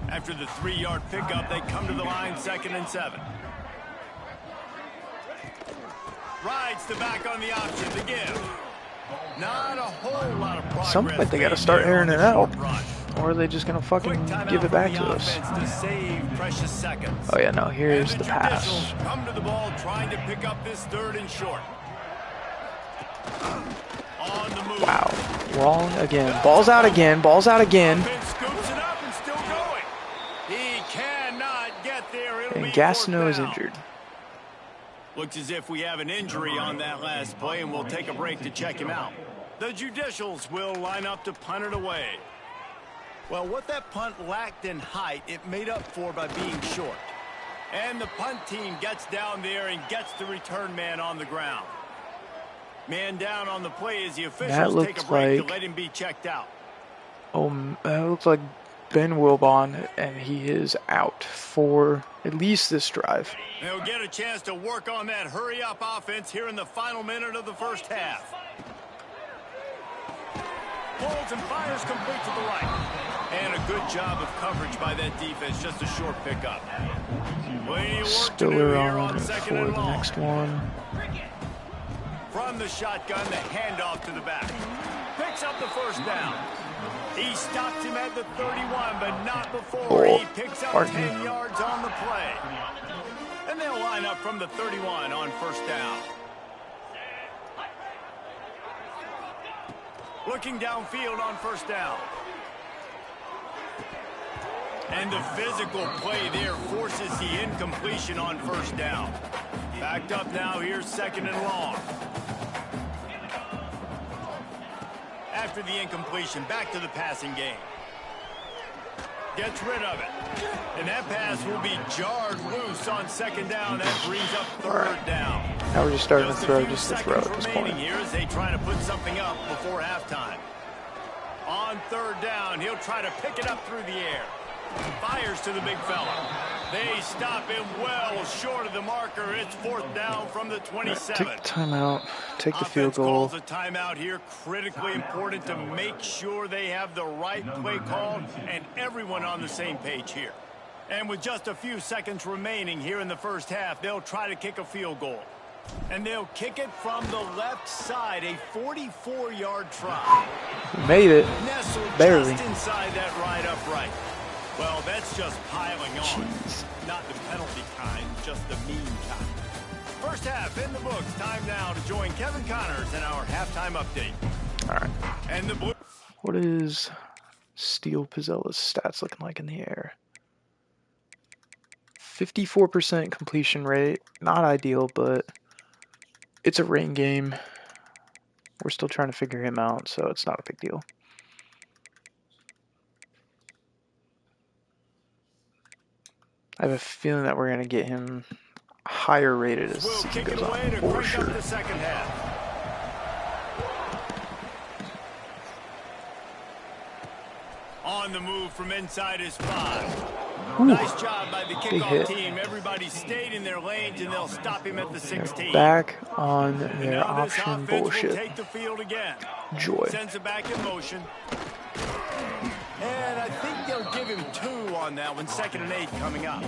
After the 3-yard pickup, they come to the line 2nd and 7. Rides the back on the option to give. Not a whole lot of progress. Some point they got to made start there airing on it the out, short run. or are they just gonna Quick fucking timeout give it from back the to us? offense to save precious seconds. Oh yeah, no. Here's And the pass. Judicials come to the ball trying to pick up this 3rd and short. On the move. Wow, wrong again. Ball's out again. Ball's out again. Offense scoops it up and still going. He cannot get there. It'll And be Gastineau is 4th down. injured. Looks as if we have an injury on that last play, and we'll take a break to check him out. The Judicials will line up to punt it away. Well, what that punt lacked in height, it made up for by being short. And the punt team gets down there and gets the return man on the ground. Man down on the play as the officials take a looks break like- to let him be checked out. Oh, that looks like Ben Wilbon, and he is out for at least this drive. They'll get a chance to work on that hurry-up offense here in the final minute of the first half. Pulls and fires complete to the right. And a good job of coverage by that defense, just a short pickup. Plenty of work to do Stiller here on on for 2nd and the long. next one. From the shotgun, the handoff to the back. Picks up the 1st down. He stops him at the 31, but not before he picks up pardon 10 me. yards on the play. And they'll line up from the 31 on 1st down. Looking downfield on 1st down. And the physical play there forces the incompletion on 1st down. Backed up now, here's 2nd and long. After the incompletion, back to the passing game. Gets rid of it. And that pass will be jarred loose on 2nd down. That brings up 3rd down. Now we're just starting to Just a throw few just to throw at seconds this remaining point. here as they try to put something up before halftime. On 3rd down, he'll try to pick it up through the air. Fires to the big fella. They stop him well short of the marker. It's 4th down from the 27. Take the timeout. Take the field Offense goal. calls a timeout here. Critically important to make sure they have the right play called and everyone on the same page here. And with just a few seconds remaining here in the first half, they'll try to kick a field goal. And they'll kick it from the left side, a 44-yard try. We made it. Nestled Barely. just inside that right upright. Well, that's just piling on. Jeez. Not the penalty kind, just the mean kind. First half in the books. Time now to join Kevin Connors in our halftime update. All right. And the blue. What is Steele Pizzella's stats looking like in the air? 54% completion rate. Not ideal, but it's a rain game. We're still trying to figure him out, so it's not a big deal. I have a feeling that we're going to get him higher rated as We'll he kick it goes away on, to for crank sure. up the second half. On the move from inside his 5. Ooh, Nice job by the big kickoff hit. team. Everybody stayed in their lanes, and they'll stop him at the 16. Back on And their now this option offense will bullshit. take the field again. Joy. Sends it back in motion. And I think they'll give him 2 on that one. 2nd and 8 coming up.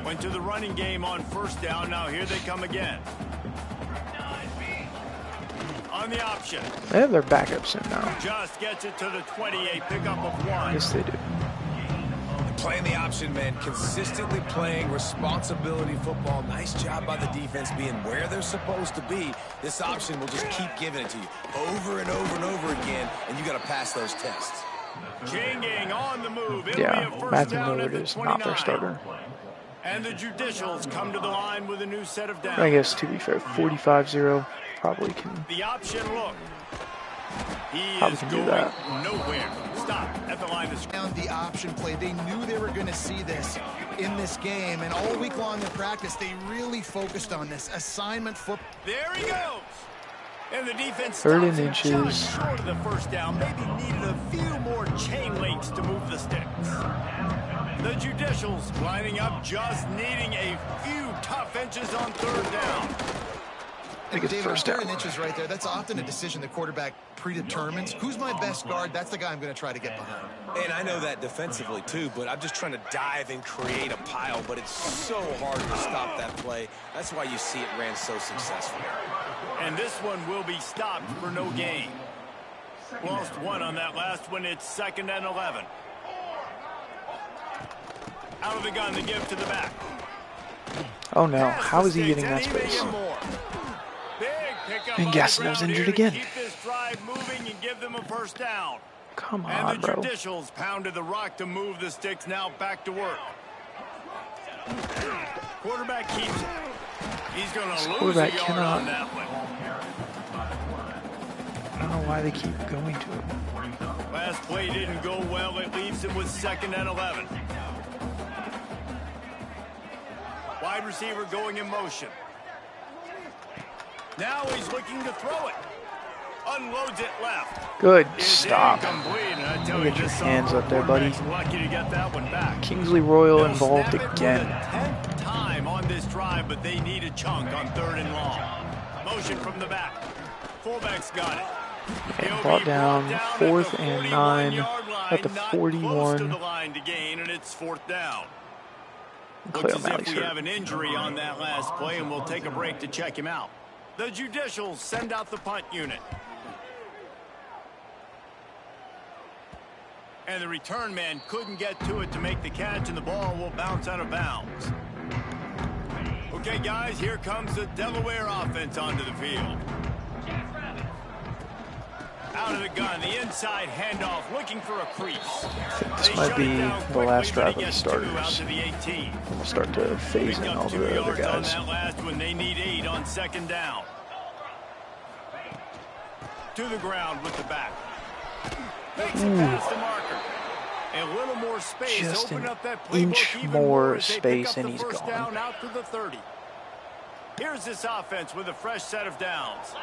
Went to the running game on 1st down. Now here they come again. On the option. They have their backups in now. Just gets it to the 28. Pickup of 1. Yes, they do. Playing the option, man. Consistently playing responsibility football. Nice job by the defense being where they're supposed to be. This option will just keep giving it to you over and over and over again, and you got to pass those tests. Changing on the move. It'll Yeah, be a first Matthew down at Millard the is 29. not their starter. And the Judicials come to the line with a new set of downs. I guess, to be fair, 45-0 probably can. The option look. He Probably is can do going that. nowhere. Stop at the line of Down the option play. They knew they were going to see this in this game, and all week long in practice, they really focused on this assignment football. There he goes. And the defense Third stops and him inches. just short of the first down. Maybe needed a few more chain links to move the sticks. The Judicials lining up, just needing a few tough inches on third down. I think it's David, first down. 3rd and inches right there. That's often a decision the quarterback predetermines. Who's my best guard? That's the guy I'm going to try to get behind. And I know that defensively, too, but I'm just trying to dive and create a pile, but it's so hard to stop that play. That's why you see it ran so successfully. And this one will be stopped for no gain. Lost one on that last one. It's 2nd and 11. Out of the gun, the give to the back. Oh no, how is he getting that space? And Gastineau's injured again. Keep this drive moving and give them a first down. Come on, And the bro. Judicials pounded the rock to move the sticks. Now back to work. Quarterback keeps it. He's going to lose quarterback a yard cannot. on that one. I don't know why they keep going to it. Last play didn't go well. It leaves him with 2nd and 11. Wide receiver going in motion. Now he's looking to throw it. Unloads it left. Good It's stop. incomplete, and I tell You you, get your this hands up there, buddy. quarterback's lucky to get that one back. Kingsley Royal They'll involved snap it for again. the 10th time on this drive, but they need a chunk on 3rd and long. Motion from the back. Fullback's got it. And He'll brought be down at 4th the and 9 41-yard line, at the not close to 41. the line to gain, and it's 4th down. Clay Looks as if O'Malley's we hurt. have an injury on that last play, and we'll take a break to check him out. The Judicials send out the punt unit. And the return man couldn't get to it to make the catch, and the ball will bounce out of bounds. Okay, guys, here comes the Delaware offense onto the field. Out of the gun, the inside handoff, looking for a crease. This might be the last drive of the starters. Out to the 18. We'll start to phase in all the other On guys. that last one, they need 8 on 2nd down. To the ground with the back. Makes it past the marker. A little more space. Just Open an up that playbook inch even more as they pick space up and the he's first gone. down out to the 30. Here's this offense with a fresh set of downs.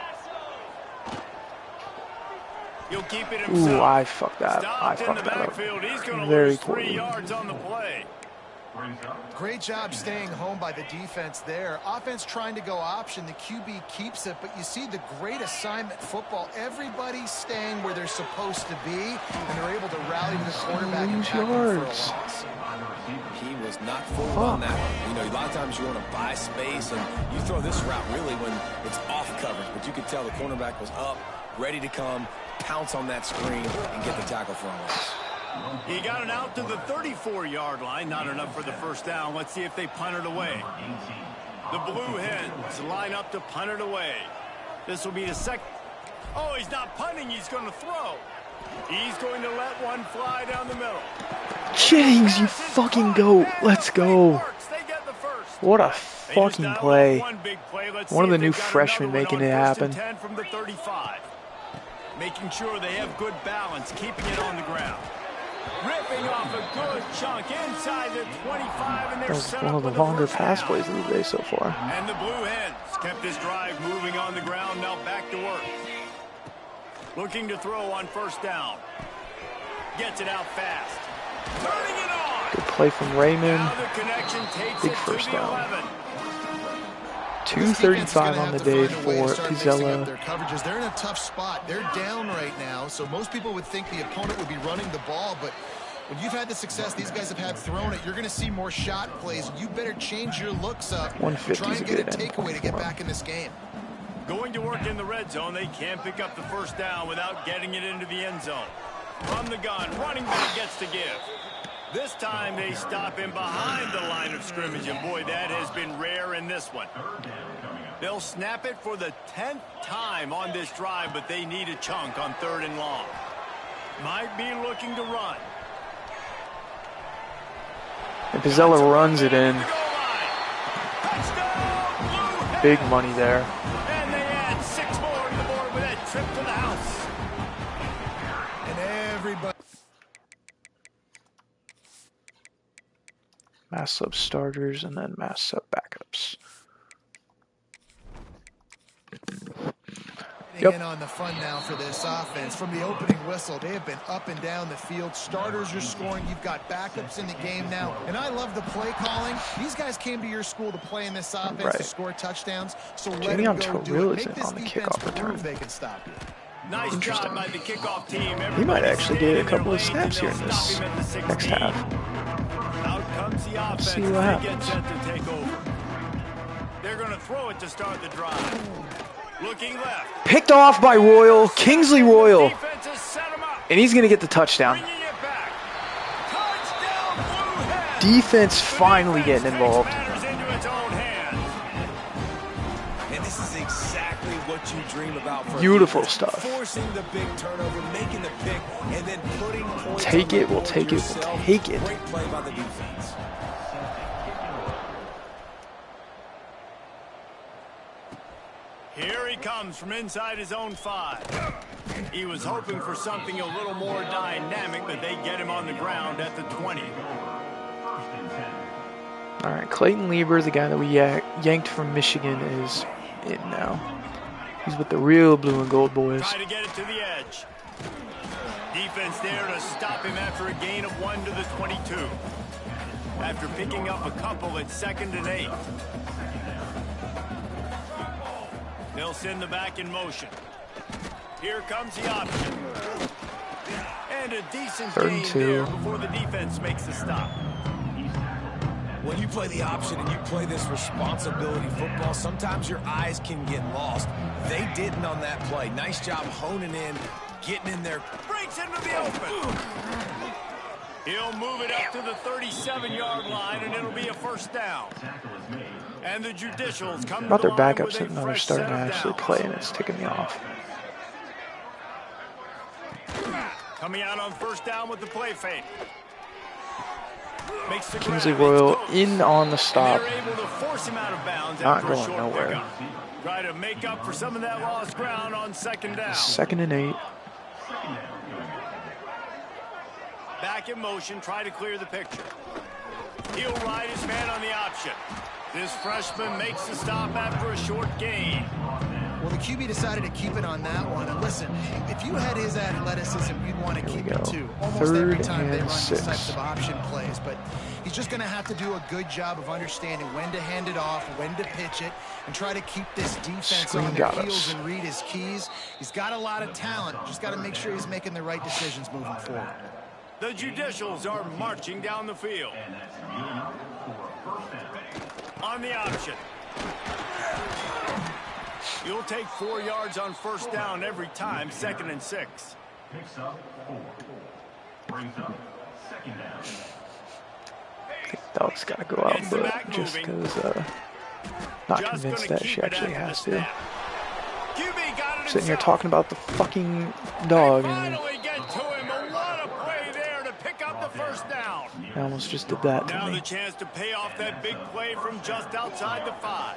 He'll keep it himself. Ooh, I fucked that. I Stopped in fucked the that backfield. He's going to up very lose 3 poorly. yards on the play. Great job staying home by the defense there. Offense trying to go option. The QB keeps it, but you see the great assignment football. Everybody's staying where they're supposed to be, and they're able to rally to the quarterback and tackle him for a yards. loss. He was not fooled on that one. You know, a lot of times you want to buy space, and you throw this route really when it's off coverage. But you could tell the cornerback was up, ready to come, pounce on that screen, and get the tackle for a loss. He got it out to the 34-yard line. Not enough for the first down. Let's see if they punt it away. The Blue Hens line up to punt it away. This will be the second. Oh, he's not punting. He's going to throw. He's going to let one fly down the middle. Jennings, you fucking goat. Let's go. They get the first. What a They just fucking dialed up play. one big play. Let's One of see the if new they've got freshmen another one making on it 1st and happen. 10 from the 35. Making sure they have good balance, keeping it on the ground. Ripping off a good chunk inside the 25, and they're That was set one up of the with a longer first pass down. plays of the day so far. And the Blue Hens kept this drive moving on the ground. Now back to work. Looking to throw on first down. Gets it out fast. Turning it on. Good play from Raymond. Now the connection takes Big it first to the down. 11. This defense is gonna 2:35 on the have to day find a way to for start mixing up Pizzella. their coverages. They're in a tough spot. They're down right now, so most people would think the opponent would be running the ball, but when you've had the success these guys have had throwing it, you're going to see more shot plays. You better change your looks up. 150 Try is and a get a good end takeaway to get for 'em. back in this game. Going to work in the red zone. They can't pick up the first down without getting it into the end zone. From the gun, running back gets to give. This time they stop him behind the line of scrimmage, and boy, that has been rare in this one. They'll snap it for the 10th time on this drive, but they need a chunk on 3rd and long. Might be looking to run. And Pizzella runs it in. The goal Big money there. And they add 6 more to the board with that trip to the house. And everybody. Mass sub starters and then mass sub backups. In on the fun now for this offense. From the opening whistle, they have been up and down the field. Starters are scoring. You've got backups in the game now. And I love the play calling. These guys came to your school to play in this offense to score touchdowns. So let them go do it. Make this defense prove they can stop you. Nice job by the kickoff team. He might actually get a couple of snaps here in this next half. Out comes the offense. See what happens. They get set to take over. They're going to throw it to start the drive. Looking left. Picked off by Royal, Kingsley Royal. Defense has set him up. And he's going to get the touchdown. Bringing it back. Touchdown, Blue Hens. Defense finally getting involved. Matters into its own hands. And this is exactly what you dream about for Beautiful defense. stuff. Forcing the big turnover, making the pick, and then putting points Take on it, the we'll board take it, we'll yourself. take it. Great play by the defense. Here he comes from inside his own 5. He was hoping for something a little more dynamic, but they get him on the ground at the 20. All right, Clayton Lieber, the guy that we yanked from Michigan, is in now. He's with the real blue and gold boys. Try to get it to the edge. Defense there to stop him after a gain of 1 to the 22. After picking up a couple at 2nd and 8. They'll send the back in motion. Here comes the option. And a decent gain there before the defense makes the stop. When you play the option and you play this responsibility football, sometimes your eyes can get lost. They didn't on that play. Nice job honing in, getting in there. Breaks into the open. He'll move it up to the 37-yard line, and it'll be a first down. And the Judicials come to About the their line backups with a that now they're fresh starting set to of actually downs. play, and it's ticking me off. Coming out on first down with the play fake. Makes the Kingsley grab. Royal It's close. in on the stop. And they're able to force him out of bounds Not after a going short nowhere. pickup. Try to make up for some of that lost ground on 2nd down. 2nd and 8. Back in motion, try to clear the picture. He'll ride his man on the option. This freshman makes the stop after a short gain. Well, the QB decided to keep it on that one. And listen, if you had his athleticism, you'd want to keep it too. Almost every time they run these types of option plays. But he's just going to have to do a good job of understanding when to hand it off, when to pitch it, and try to keep this defense on their heels and read his keys. He's got a lot of talent. Just got to make sure he's making the right decisions moving forward. The Judicials are marching down the field. On the option. You'll take 4 yards on first down every time, 2nd and 6. Picks up 4. Brings up 2nd down. I think Dog's got to go out, but just because not convinced that she actually has to. Sitting here talking about the fucking dog, and finally get to him. A lot of play there to pick up the first down. I almost just did that to Now me. the chance to pay off that big play from just outside the 5.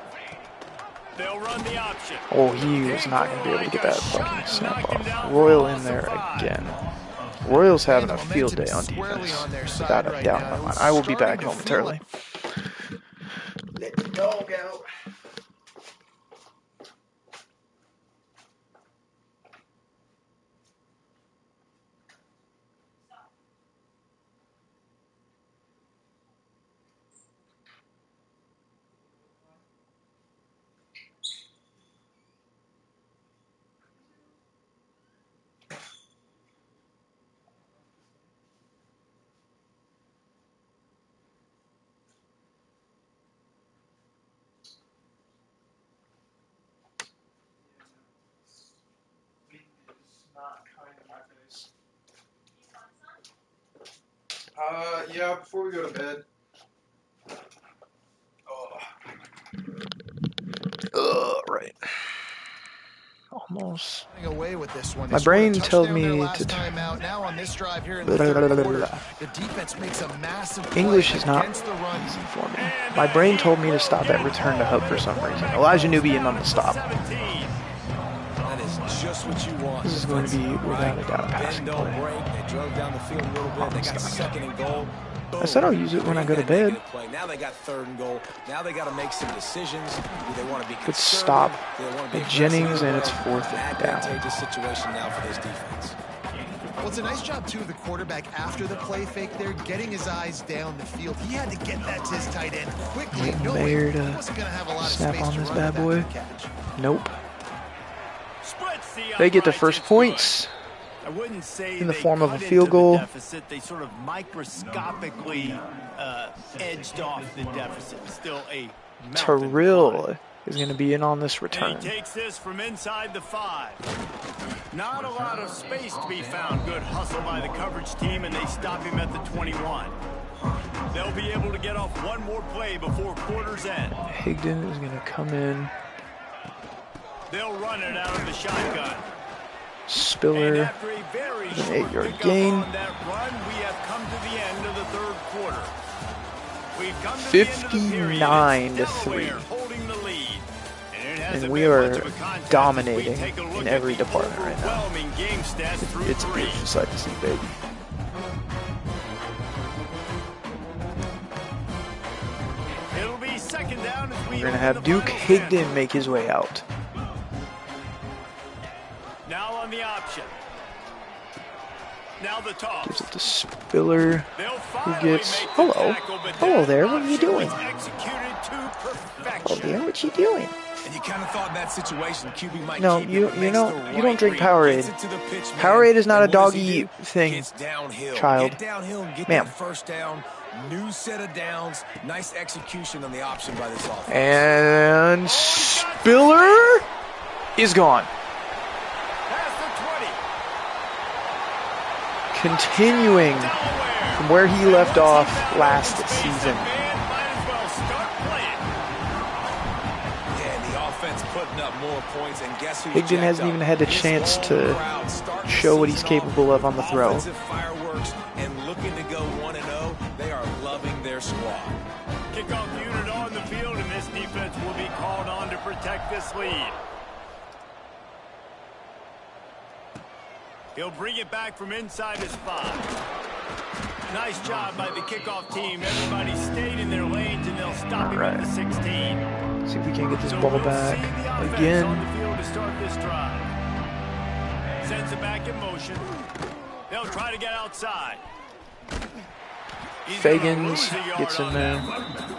They'll run the option. Oh, he was not going to be able to get that fucking snap off. Royal in there again. Royal's having a field day on defense, without a doubt in my mind. I will be back momentarily. Let the dog out. Yeah, before we go to bed. Right. almost. Away with this one. My brain tells me to. Now on this drive here in the third quarter, the defense makes a massive play English is not against the run. easy for me. My brain told me to stop at return to hub for some reason. Elijah Newby and on the stop. That is just what you want. This is going to be without a doubt a passing Bend, don't play. break. They drove down the field a little bit. They got second and goal. I said I'll use it when I go to bed. Now they got third and goal. Now they got to make some decisions. Do they want to be Good stop at at Jennings, and it's 4th down. Advantageous situation now for this defense. Well, it's a nice job, too, of the quarterback after the play fake there, getting his eyes down the field. He had to get that to his tight end quickly, knowing Mayer he to wasn't going to have a lot of snap space on to this run bad that boy. catch. Nope. They get the first points I wouldn't say in the they form of a cut field into goal. The deficit. They sort of microscopically edged off the deficit. Still a mountain Terrell is going to be in on this And return. he takes this from inside the 5. Not a lot of space to be found. Good hustle by the coverage team, and they stop him at the 21. They'll be able to get off one more play before quarter's end. Higdon is going to come in. They'll run it out of the shotgun. And Spiller, after a very an short 8-yard pickup gain. on that run, we have come to the end of the third quarter. We've come to the end of the period. 59 to It's 3. Delaware holding the lead. And we are dominating in every department right now. It's a beautiful sight to see, baby. It'll be second down as we We're going to have Duke Higdon make his way out. Now on the option. Now the toss. Gives it to Spiller, who gets... Hello. Hello there, what are you doing? Executed to perfection. Oh dear, what you doing? And you kind of thought in that situation, QB might No, keep you it, makes know, the you don't right drink read, Powerade. gets it to the pitch man, Powerade is not a and what does dog he eat do? thing, Gets downhill. child. Get downhill and get Ma'am. that first down. New set of downs. Nice execution on the option by this offense. And Spiller is gone. Past the 20. Continuing Delaware. from where he left off last season. Might as well start playing. Yeah, and the offense putting up more points, and guess who's Higdon jacked hasn't up? even had a This chance home to crowd starting the show what he's season off capable of on the throw. offensive fireworks and looking to go 1-0. They are loving their squad. Kickoff unit on the field, and this defense will be called on to protect this lead. He'll bring it back from inside his 5. Nice job by the kickoff team. Everybody stayed in their lanes, and they'll stop him at the 16. See if we can get this So ball we'll back see the offense on again. the field to start this drive. Sends it back in motion. They'll try to get outside. He's gonna Fagans lose a yard gets in on there. that one.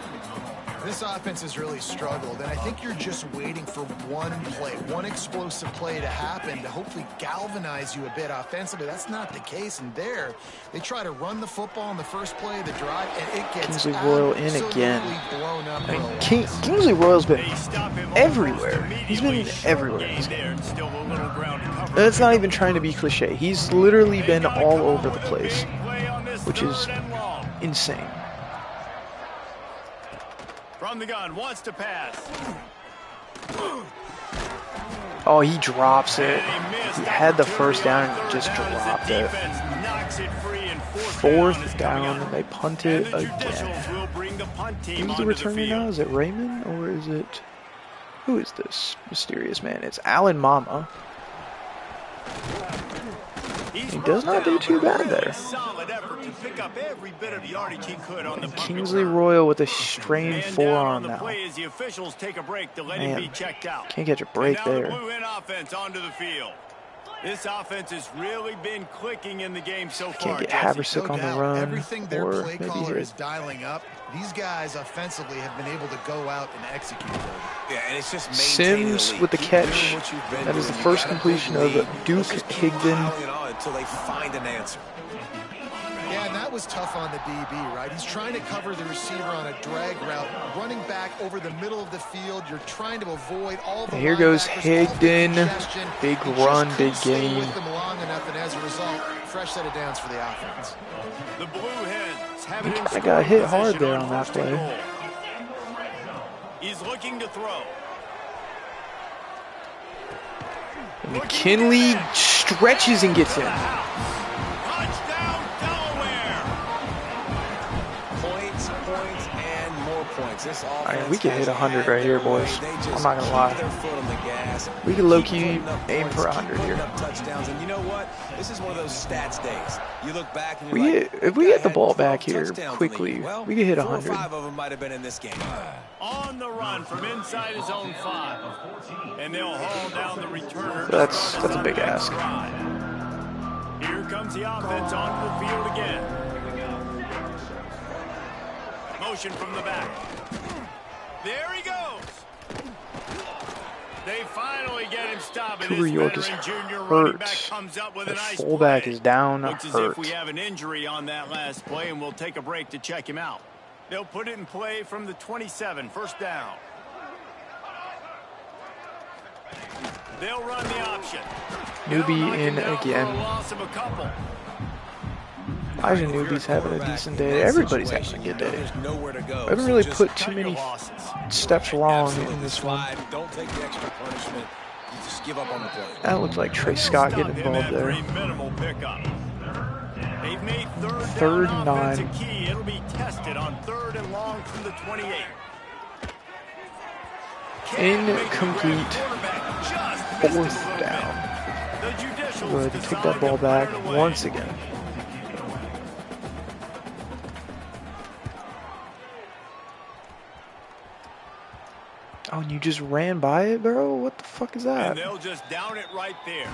This offense has really struggled, and I think you're just waiting for one play, one explosive play to happen to hopefully galvanize you a bit offensively. That's not the case, and there, they try to run the football in the first play of the drive, and it gets Kingsley Royal in absolutely again. blown up. I mean, for a Kingsley Royal's been They stop him everywhere. almost He's been immediately. everywhere. Short gain there, and still a little ground to cover. That's not even trying to be cliche. He's literally They been gotta all come over up the with a place, big play on this which is third and long. insane. From the gun, wants to pass. Oh, he drops it. And he missed He had the first down opportunity on and just third down as the dropped it. defense knocks it free, and Fourth is coming down, up. they punt And it the again. judicials will bring the punt team Who's the onto returner field. now? Is it Raymond or is it... Who is this mysterious man? It's Alan Mama. He's He does not do down, too but a bad really there. Solid effort to pick up every bit of yardage he could on the punt Kingsley return. Royal with a strained Man down on forearm the now. play as the officials take a break to let Man, him be checked out. can't catch a break and now there. the Blue Hen offense onto the field. This offense has really been clicking in the game so far. Can't get Jesse. Haversick No on the doubt. run, Everything their or play maybe caller here. is dialing up. These guys offensively have been able to go out and execute. Yeah, and it's just maintaining Sims the lead. with the Keep catch. doing what you've been That is the doing. You first got a completion big of lead. Duke Let's just keep Higdon. piling on until they find an answer. Yeah, and that was tough on the DB, right? He's trying to cover the receiver on a drag route, running back over the middle of the field. You're trying to avoid all the And here goes linebackers, all the Higdon. congestion. Big He run, just big couldn't stay gain. with them long enough, and as a result, fresh set of downs for the offense. The Blue Hens have it in kinda got hit hard position there on that first and play. goal. He's looking to throw. McKinley stretches and gets in. Touchdown, Delaware. Points, and more points. This offense We can hit 100 right here, boys. I'm not gonna lie. We can low-key aim for 100 here. Touchdowns, and you know what? This is one of those stats days. You look back and If we get the ball back here quickly, we can hit 100. 4 or 5 of them might have been in this game. On the run from inside his own 5. And they'll haul down the returner. That's a big ask. Here comes the offense onto the field again. Motion from the back. There he goes. They finally get him stopped. Cooper York is hurt. The fullback is down, Looks as if we hurt. have an injury on that last play, and we'll take a break to check him out. They'll put it in play from the 27, first down. They'll run the option. Newbie in again. Loss of a couple. Elijah Newby's having a decent day. Everybody's having a good day. I haven't really put too many steps wrong in this one. Don't take the extra punishment. You just give up on the play. That looks like Trey Scott getting involved there. Minimal pickup. They've made Third and 9. offensive key. It'll be tested on 3rd and long from the 28. Incomplete. 4th down. Go ahead and take that ball back once again. Oh, and you just ran by it, bro? What the fuck is that? And they'll just down it right there.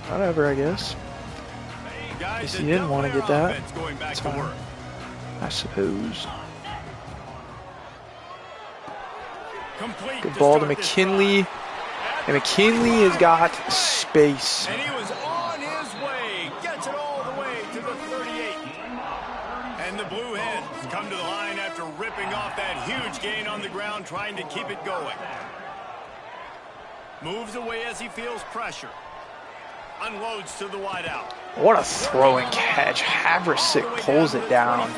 Whatever, I guess. Guess he didn't want to get that. That's fine, I suppose. Good ball to McKinley. And McKinley has got space. And he was on his way. Gets it all the way to the 38. And the Blue Hens come to the line after ripping off that huge gain on the ground, trying to keep it going. Moves away as he feels pressure. Unloads to the wideout. What a throwing catch. Havrasik pulls it down.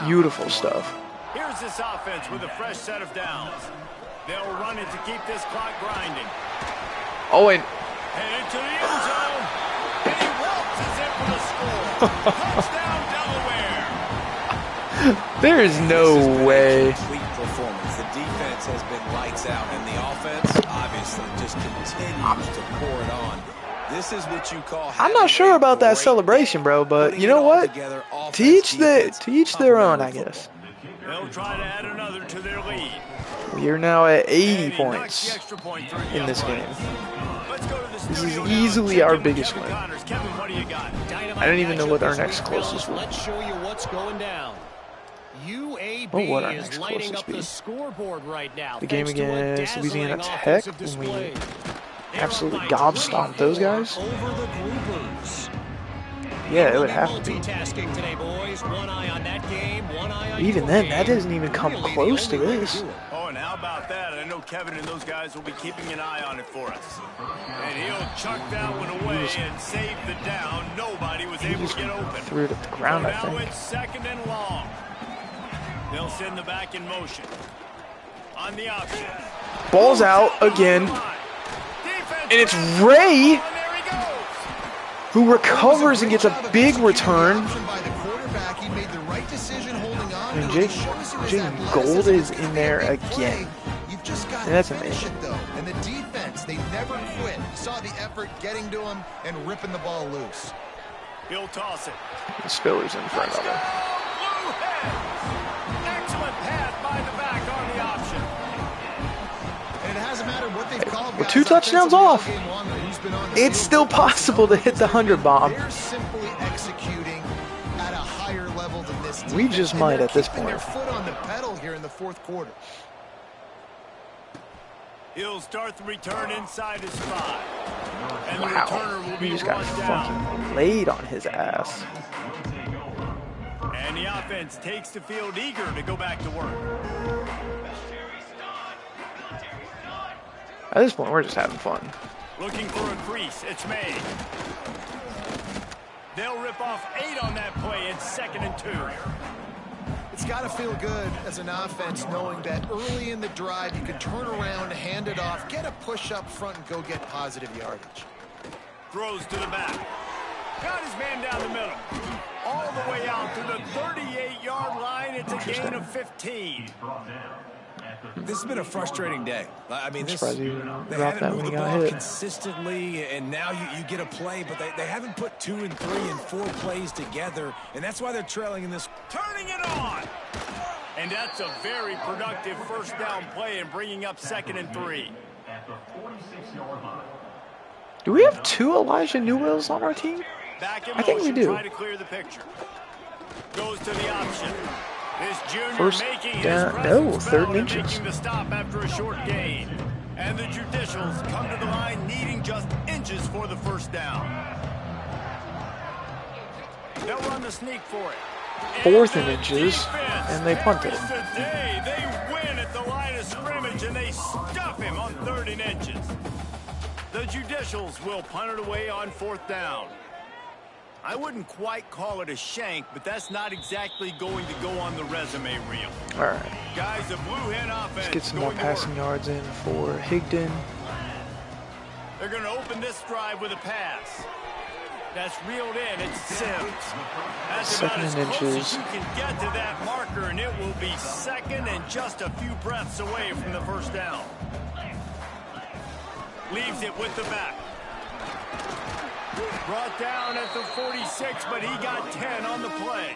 Beautiful stuff. Here's this offense with a fresh set of downs. They'll run it to keep this clock grinding. Oh, and Headed to the end zone. And he waltzes in for the score. Touchdown, Delaware. there is no way. Complete performance. The defense has been lights out, and the offense obviously just continues to pour it on. This is what you call. I'm not sure about that celebration, bro, but you know what? To each their own, I guess. They'll try to add another to their lead. We are now at 80 points in this game. This is easily our biggest win. I don't even know what our next closest will be. Let's show you what's going down. UAB Oh, what our is next lighting closest up be. the scoreboard right now. The game thanks to a against Louisiana dazzling Tech offensive when we display. absolutely gobstomped those guys. Over the groupers. Yeah, it would have to be. Multitasking today, boys. One eye on that game, one eye on Even your then, game. that doesn't even come Really, the close to only way to this. do it. Oh, and how about that? I know Kevin and those guys will be keeping an eye on it for us. And he'll chuck that one away and save the down. Nobody was able to get open. Threw it at the ground, So I now think. it's 2nd and long. They'll send the back in motion. On the option. Ball's out again. Defense And it's grabs Ray the ball, and there he goes. who recovers and gets a big return. By the quarterback, he made the right decision holding on. And to it. Jake It shows you his Gold is athleticism. in there Big again. play. You've just got And that's to finish amazing. it, though. And the defense, they never quit. You saw the effort getting to him and ripping the ball loose. He'll toss it. The Spiller's in front of him. Blue Hens. Excellent pass by the back on the option. And it hasn't mattered what they've called. We're guys 2 touchdowns offensively all off. game long, or who's been on the It's field. still possible to hit the 100 bomb. They're simply executing at a higher level than this team. We just And might they're at this keeping their point. foot on the pedal here in the 4th quarter. He'll start the return inside his 5. And the Wow, returner will he be just got run down. fucking laid on his ass. And the offense takes the field eager to go back to work. At this point, we're just having fun. Looking for a crease. It's made. They'll rip off 8 on that play. It's 2nd and 2. It's got to feel good as an offense knowing that early in the drive you can turn around, hand it off, get a push up front, and go get positive yardage. Throws to the back. Got his man down the middle. All the way out to the 38-yard line. It's a gain of 15. This has been a frustrating day. I mean, I'm surprised you they dropped haven't that moved when the he got ball hit. consistently, and now you get a play, but they haven't put 2 and 3 and 4 plays together, and that's why they're trailing in this. Turning it on. And that's a very productive first down play and bringing up 2nd and 3. Do we have 2 Elijah Newells on our team? Back in I think we motion, do. try to clear the picture. Goes to the option. This junior First making down, his no, presence 3rd felt and and inches. making the stop after a short gain. And the Judicials come to the line needing just inches for the first down. They'll run the sneak for it. 4th and inches, Defense and they punt it. carries the day. They win at the line of scrimmage, and they stuff him on 3rd and inches. The Judicials will punt it away on 4th down. I wouldn't quite call it a shank, but that's not exactly going to go on the resume reel. All right. Guys, the Blue Hen offense. Let's get some more going to work. passing yards in for Higdon. They're going to open this drive with a pass. That's reeled in. It's Sims. That's about 2nd as and close inches. as you can get to that marker, and it will be 2nd and just a few breaths away from the first down. Leaves it with the back. Brought down at the 46, but he got 10 on the play.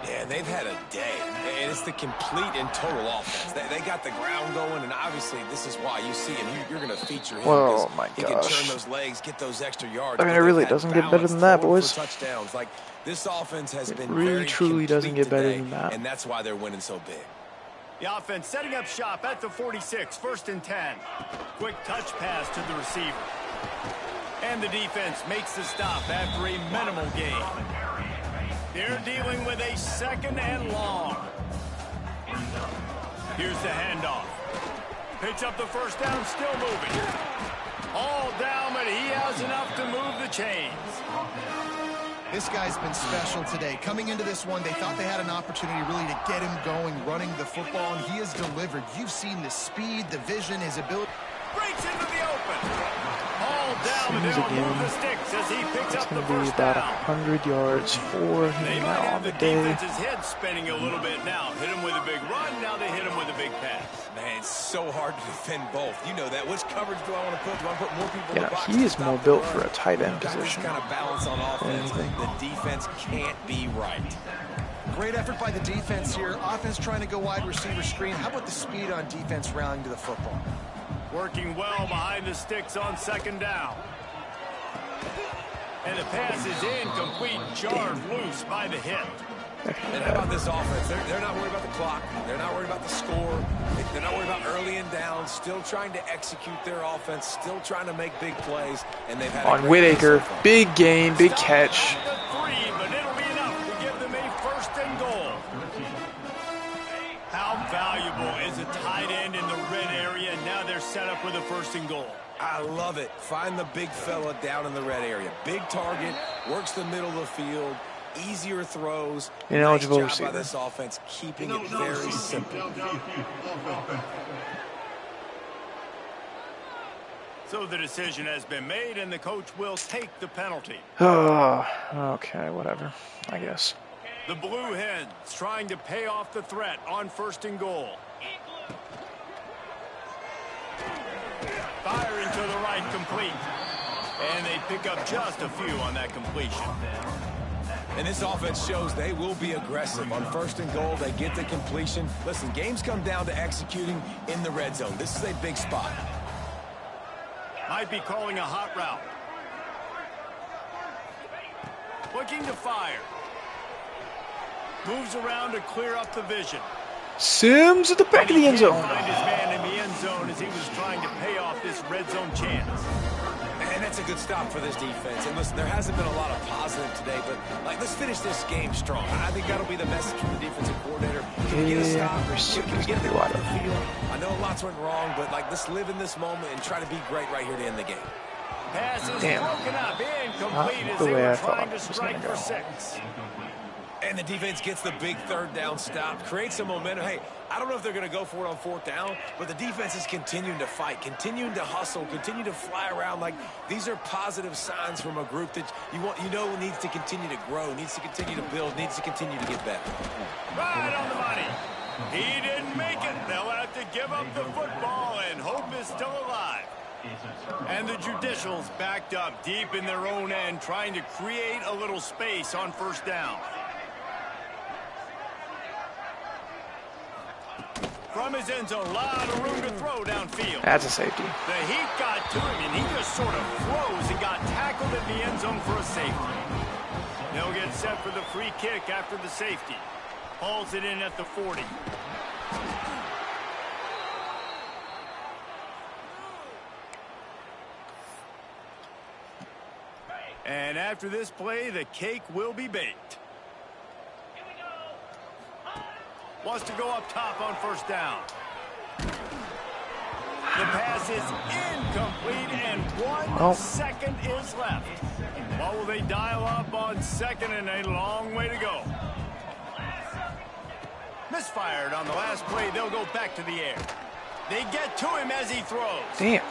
Yeah, they've had a day, and it's the complete and total offense. They got the ground going, and obviously this is why you see him. You're going to feature him. Oh, because my he can gosh. turn those legs, get those extra yards. I mean, but it really they've had doesn't get better balance than that, throwing boys. for touchdowns. Like, this offense has been really, very truly doesn't complete get better today, than that. and that's why they're winning so big. The offense setting up shop at the 46, 1st and 10. Quick touch pass to the receiver. And the defense makes the stop after a minimal gain. They're dealing with a 2nd and long. Here's the handoff. Picks up the first down, still moving. All down, but he has enough to move the chains. This guy's been special today. Coming into this one, they thought they had an opportunity really to get him going, running the football, and he has delivered. You've seen the speed, the vision, his ability. Breaks into the open. All down, and Seems they'll again. move the sticks as he picks It's up the going to be first about down. 100 yards for They him might now have on the the day. defense's head spinning a little bit now. Hit him with a big run, now they hit him with a big pass. Man, it's so hard to defend both. You know that. Which coverage do I want to put? Do I put more people in the Yeah, box? he to is stop more the built run? for a tight end Got this position. kind of balance on offense. Anything. The defense can't be right. Great effort by the defense here. Offense trying to go wide receiver screen. How about the speed on defense rallying to the football? Working well behind the sticks on 2nd down. And the pass is incomplete, jarred loose by the hit. And how about this offense? They're not worried about the clock. They're not worried about the score. They're not worried about early and down. Still trying to execute their offense. Still trying to make big plays. And they've had a On great Whitaker, day so far. big gain, big catch. Stop at the 3, but it'll be enough to give them a 1st and goal. How valuable is a tight end in the red area? Now they're set up with a 1st and goal. I love it. Find the big fella down in the red area. Big target, works the middle of the field, easier throws. Ineligible Nice job by receiver. this offense, keeping it very simple. So the decision has been made, and the coach will take the penalty. Oh, okay, whatever, I guess. The Blue Hens trying to pay off the threat on 1st and goal. Firing to the right, complete. And they pick up just a few on that completion. And this offense shows they will be aggressive. On 1st and goal, they get the completion. Listen, games come down to executing in the red zone. This is a big spot. Might be calling a hot route. Looking to fire. Moves around to clear up the vision. Sims at the back of the end He zone. can't find his man in the end zone as he was trying to pay off this red zone chance. And that's a good stop for this defense. And listen, there hasn't been a lot of positive today, but let's finish this game strong. I think that'll be the message from the defensive coordinator. Can we get a Yeah, stop? Can we get gonna them be off wide the field? I know lots went wrong, but let's live in this moment and try to be great right here to end the game. Pass is Damn. broken up, incomplete Not as the they way were I thought trying to it was strike gonna for go. 6. And the defense gets the big third down stop, creates some momentum. Hey, I don't know if they're going to go for it on fourth down, but the defense is continuing to fight, continuing to hustle, continue to fly around. Like, these are positive signs from a group that you know needs to continue to grow, needs to continue to build, needs to continue to get better. Right on the money. He didn't make it. They'll have to give up the football, and hope is still alive. And the Judicials backed up deep in their own end, trying to create a little space on first down. From his end zone, a lot of room to throw downfield. That's a safety. The heat got to him, and he just sort of froze and got tackled in the end zone for a safety. They'll get set for the free kick after the safety. Hauls it in at the 40. And after this play, the cake will be baked. Wants to go up top on first down. The pass is incomplete, and 1 second is left. What will they dial up on second, and a long way to go? Misfired on the last play. They'll go back to the air. They get to him as he throws. Damn.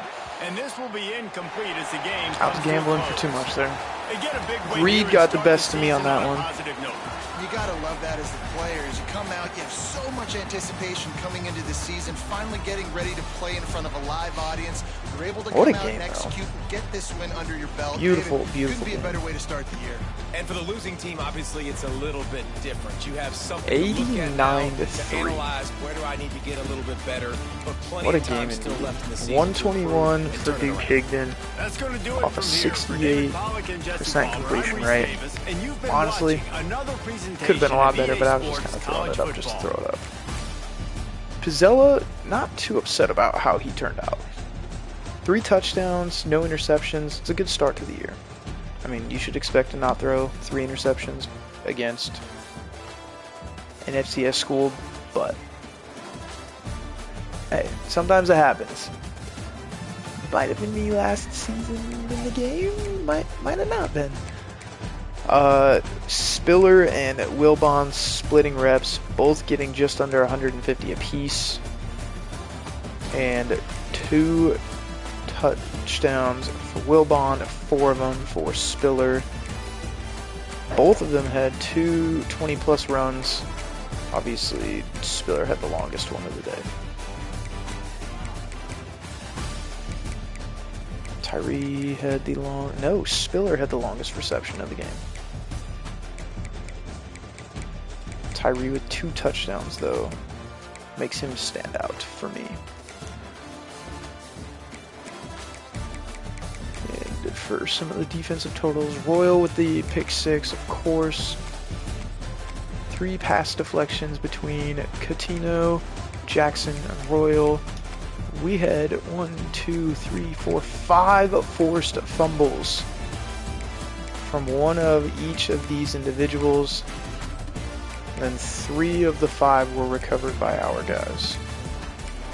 And this will be incomplete as the game. I was gambling for too much there. They get a big win Reed here got and the start best the of me on season that a one. positive note. You got to love that as the players. You come out, you have so much anticipation coming into the season, finally getting ready to play in front of a live audience. You're able to What come a out game, and execute and get this win under your belt. Beautiful, David, beautiful couldn't be a game. better way to start the year. And for the losing team, obviously, it's a little bit different. You have something to look at now 89-3. analyze where do I need to get a little bit better. But plenty What a of time game still indeed. left in the season. 121 to for turn it Duke around. Higdon. That's going to do it Off a from here. For David 68% Pollack and Jesse Palmer, I'm completion Reese rate. Davis, and you've been Honestly, watching another presentation could have been a lot of better, EA but I was just Sports kind of throwing it up college just to football. throw it up. Pizzella, not too upset about how he turned out. 3 touchdowns, no interceptions. It's a good start to the year. I mean, you should expect to not throw 3 interceptions against an FCS school, but hey, sometimes it happens. Might have been me last season in the game. Might have not been. Spiller and Wilbon splitting reps, both getting just under 150 apiece, and 2 touchdowns for Wilbon, 4 of them for Spiller. Both of them had 2 20-plus runs. Obviously, Spiller had the longest one of the day. Tyree had the Spiller had the longest reception of the game. Tyree with 2 touchdowns, though, makes him stand out for me. And for some of the defensive totals, Royal with the pick 6, of course. 3 pass deflections between Catino, Jackson, and Royal. We had 5 forced fumbles from one of each of these individuals. And 3 of the 5 were recovered by our guys,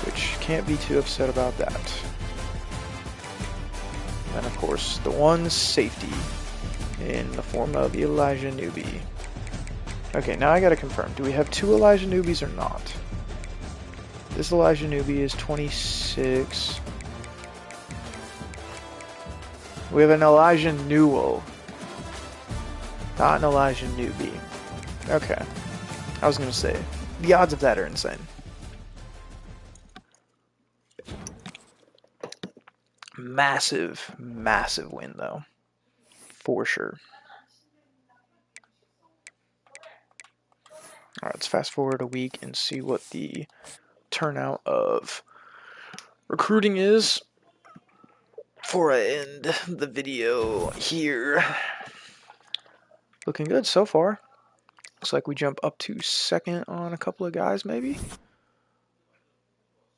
which can't be too upset about that. And of course, the one safety in the form of Elijah Newby. Okay, now I gotta confirm. Do we have 2 Elijah Newbies or not? This Elijah Newby is 26. We have an Elijah Newell, not an Elijah Newby. Okay. I was going to say, the odds of that are insane. Massive, massive win, though. For sure. Alright, let's fast forward a week and see what the turnout of recruiting is before I end the video here. Looking good so far. Looks like we jump up to 2nd on a couple of guys, maybe.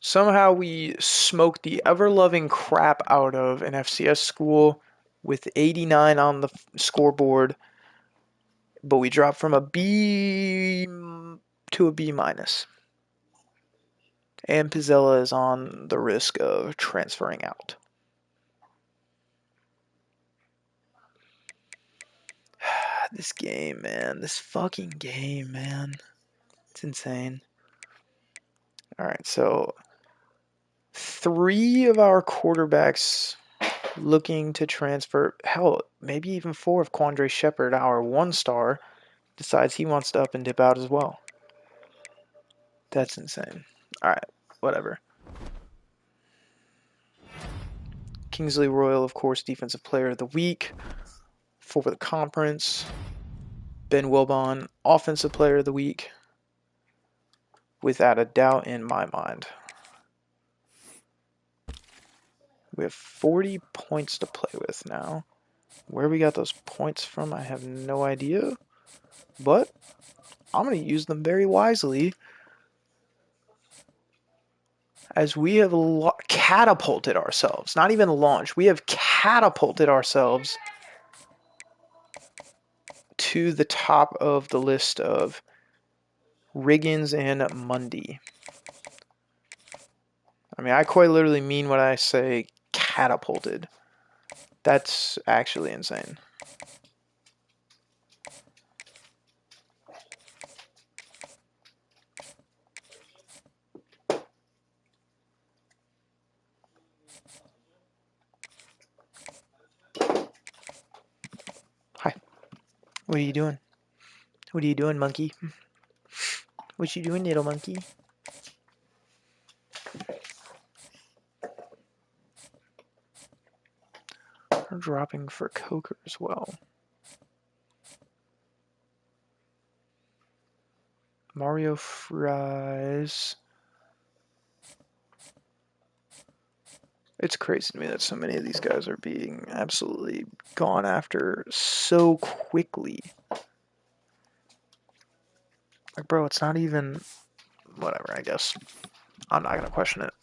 Somehow we smoked the ever-loving crap out of an FCS school with 89 on the scoreboard, but we dropped from a B to a B-. And Pizzella is on the risk of transferring out. This game, man. This fucking game, man. It's insane. All right, so 3 of our quarterbacks looking to transfer. Hell, maybe even 4 if Quandre Shepard, our 1-star, decides he wants to up and dip out as well. That's insane. All right, whatever. Kingsley Royal, of course, Defensive Player of the Week for the conference. Ben Wilbon, Offensive Player of the Week, without a doubt in my mind. We have 40 points to play with now. Where we got those points from, I have no idea. But I'm going to use them very wisely, as we have catapulted ourselves. Not even launched. We have catapulted ourselves to the top of the list of Riggins and Mundy. I mean, I quite literally mean when I say catapulted. That's actually insane. Hi. What are you doing? What are you doing, monkey? What you doing, little monkey? We're dropping for Coker as well. Mario Fries. It's crazy to me that so many of these guys are being absolutely gone after so quickly. Like, bro, it's not even... Whatever, I guess. I'm not going to question it.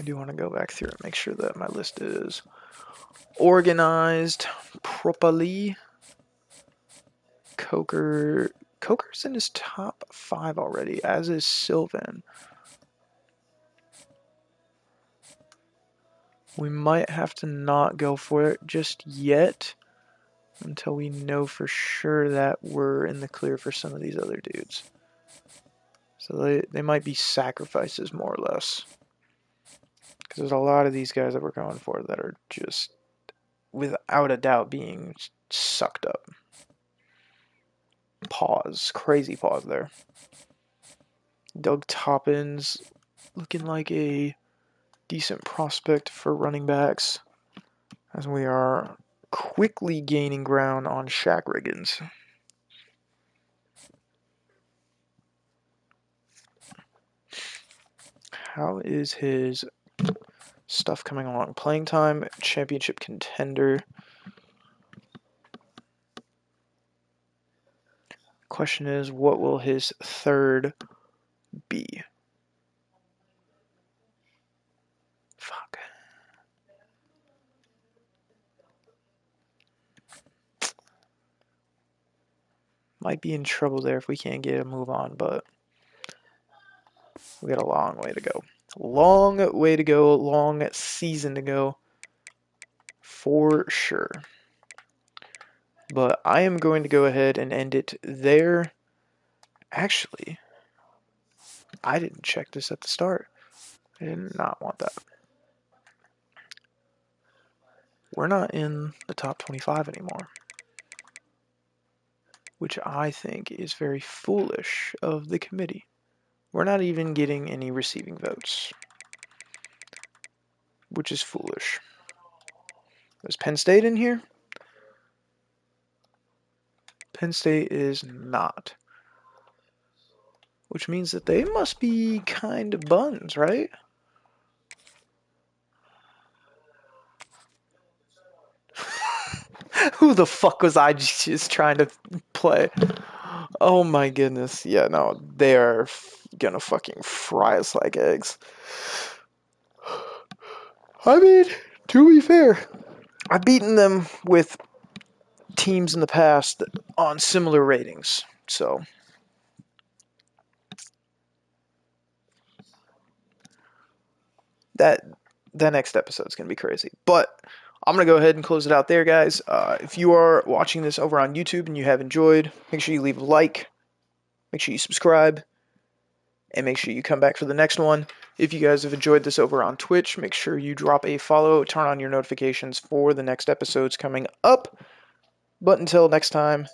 I do want to go back through and make sure that my list is organized properly. Coker's in his top 5 already, as is Sylvan. We might have to not go for it just yet until we know for sure that we're in the clear for some of these other dudes. So they might be sacrifices, more or less. Because there's a lot of these guys that we're going for that are just, without a doubt, being sucked up. Pause. Crazy pause there. Doug Toppins looking like a decent prospect for running backs, as we are quickly gaining ground on Shaq Riggins. How is his stuff coming along? Playing time, championship contender. Question is, what will his third be? Fuck. Might be in trouble there if we can't get a move on, but we got a long way to go. Long way to go, long season to go, for sure. But I am going to go ahead and end it there. Actually, I didn't check this at the start. I did not want that. We're not in the top 25 anymore, which I think is very foolish of the committee. We're not even getting any receiving votes, which is foolish. Is Penn State in here? Penn State is not. Which means that they must be kind of buns, right? Who the fuck was I just trying to play? Oh my goodness. Yeah, no, they are gonna fucking fry us like eggs. I mean, to be fair, I've beaten them with teams in the past on similar ratings, so that next episode's gonna be crazy. But I'm going to go ahead and close it out there, guys. If you are watching this over on YouTube and you have enjoyed, make sure you leave a like, make sure you subscribe, and make sure you come back for the next one. If you guys have enjoyed this over on Twitch, make sure you drop a follow, turn on your notifications for the next episodes coming up. But until next time,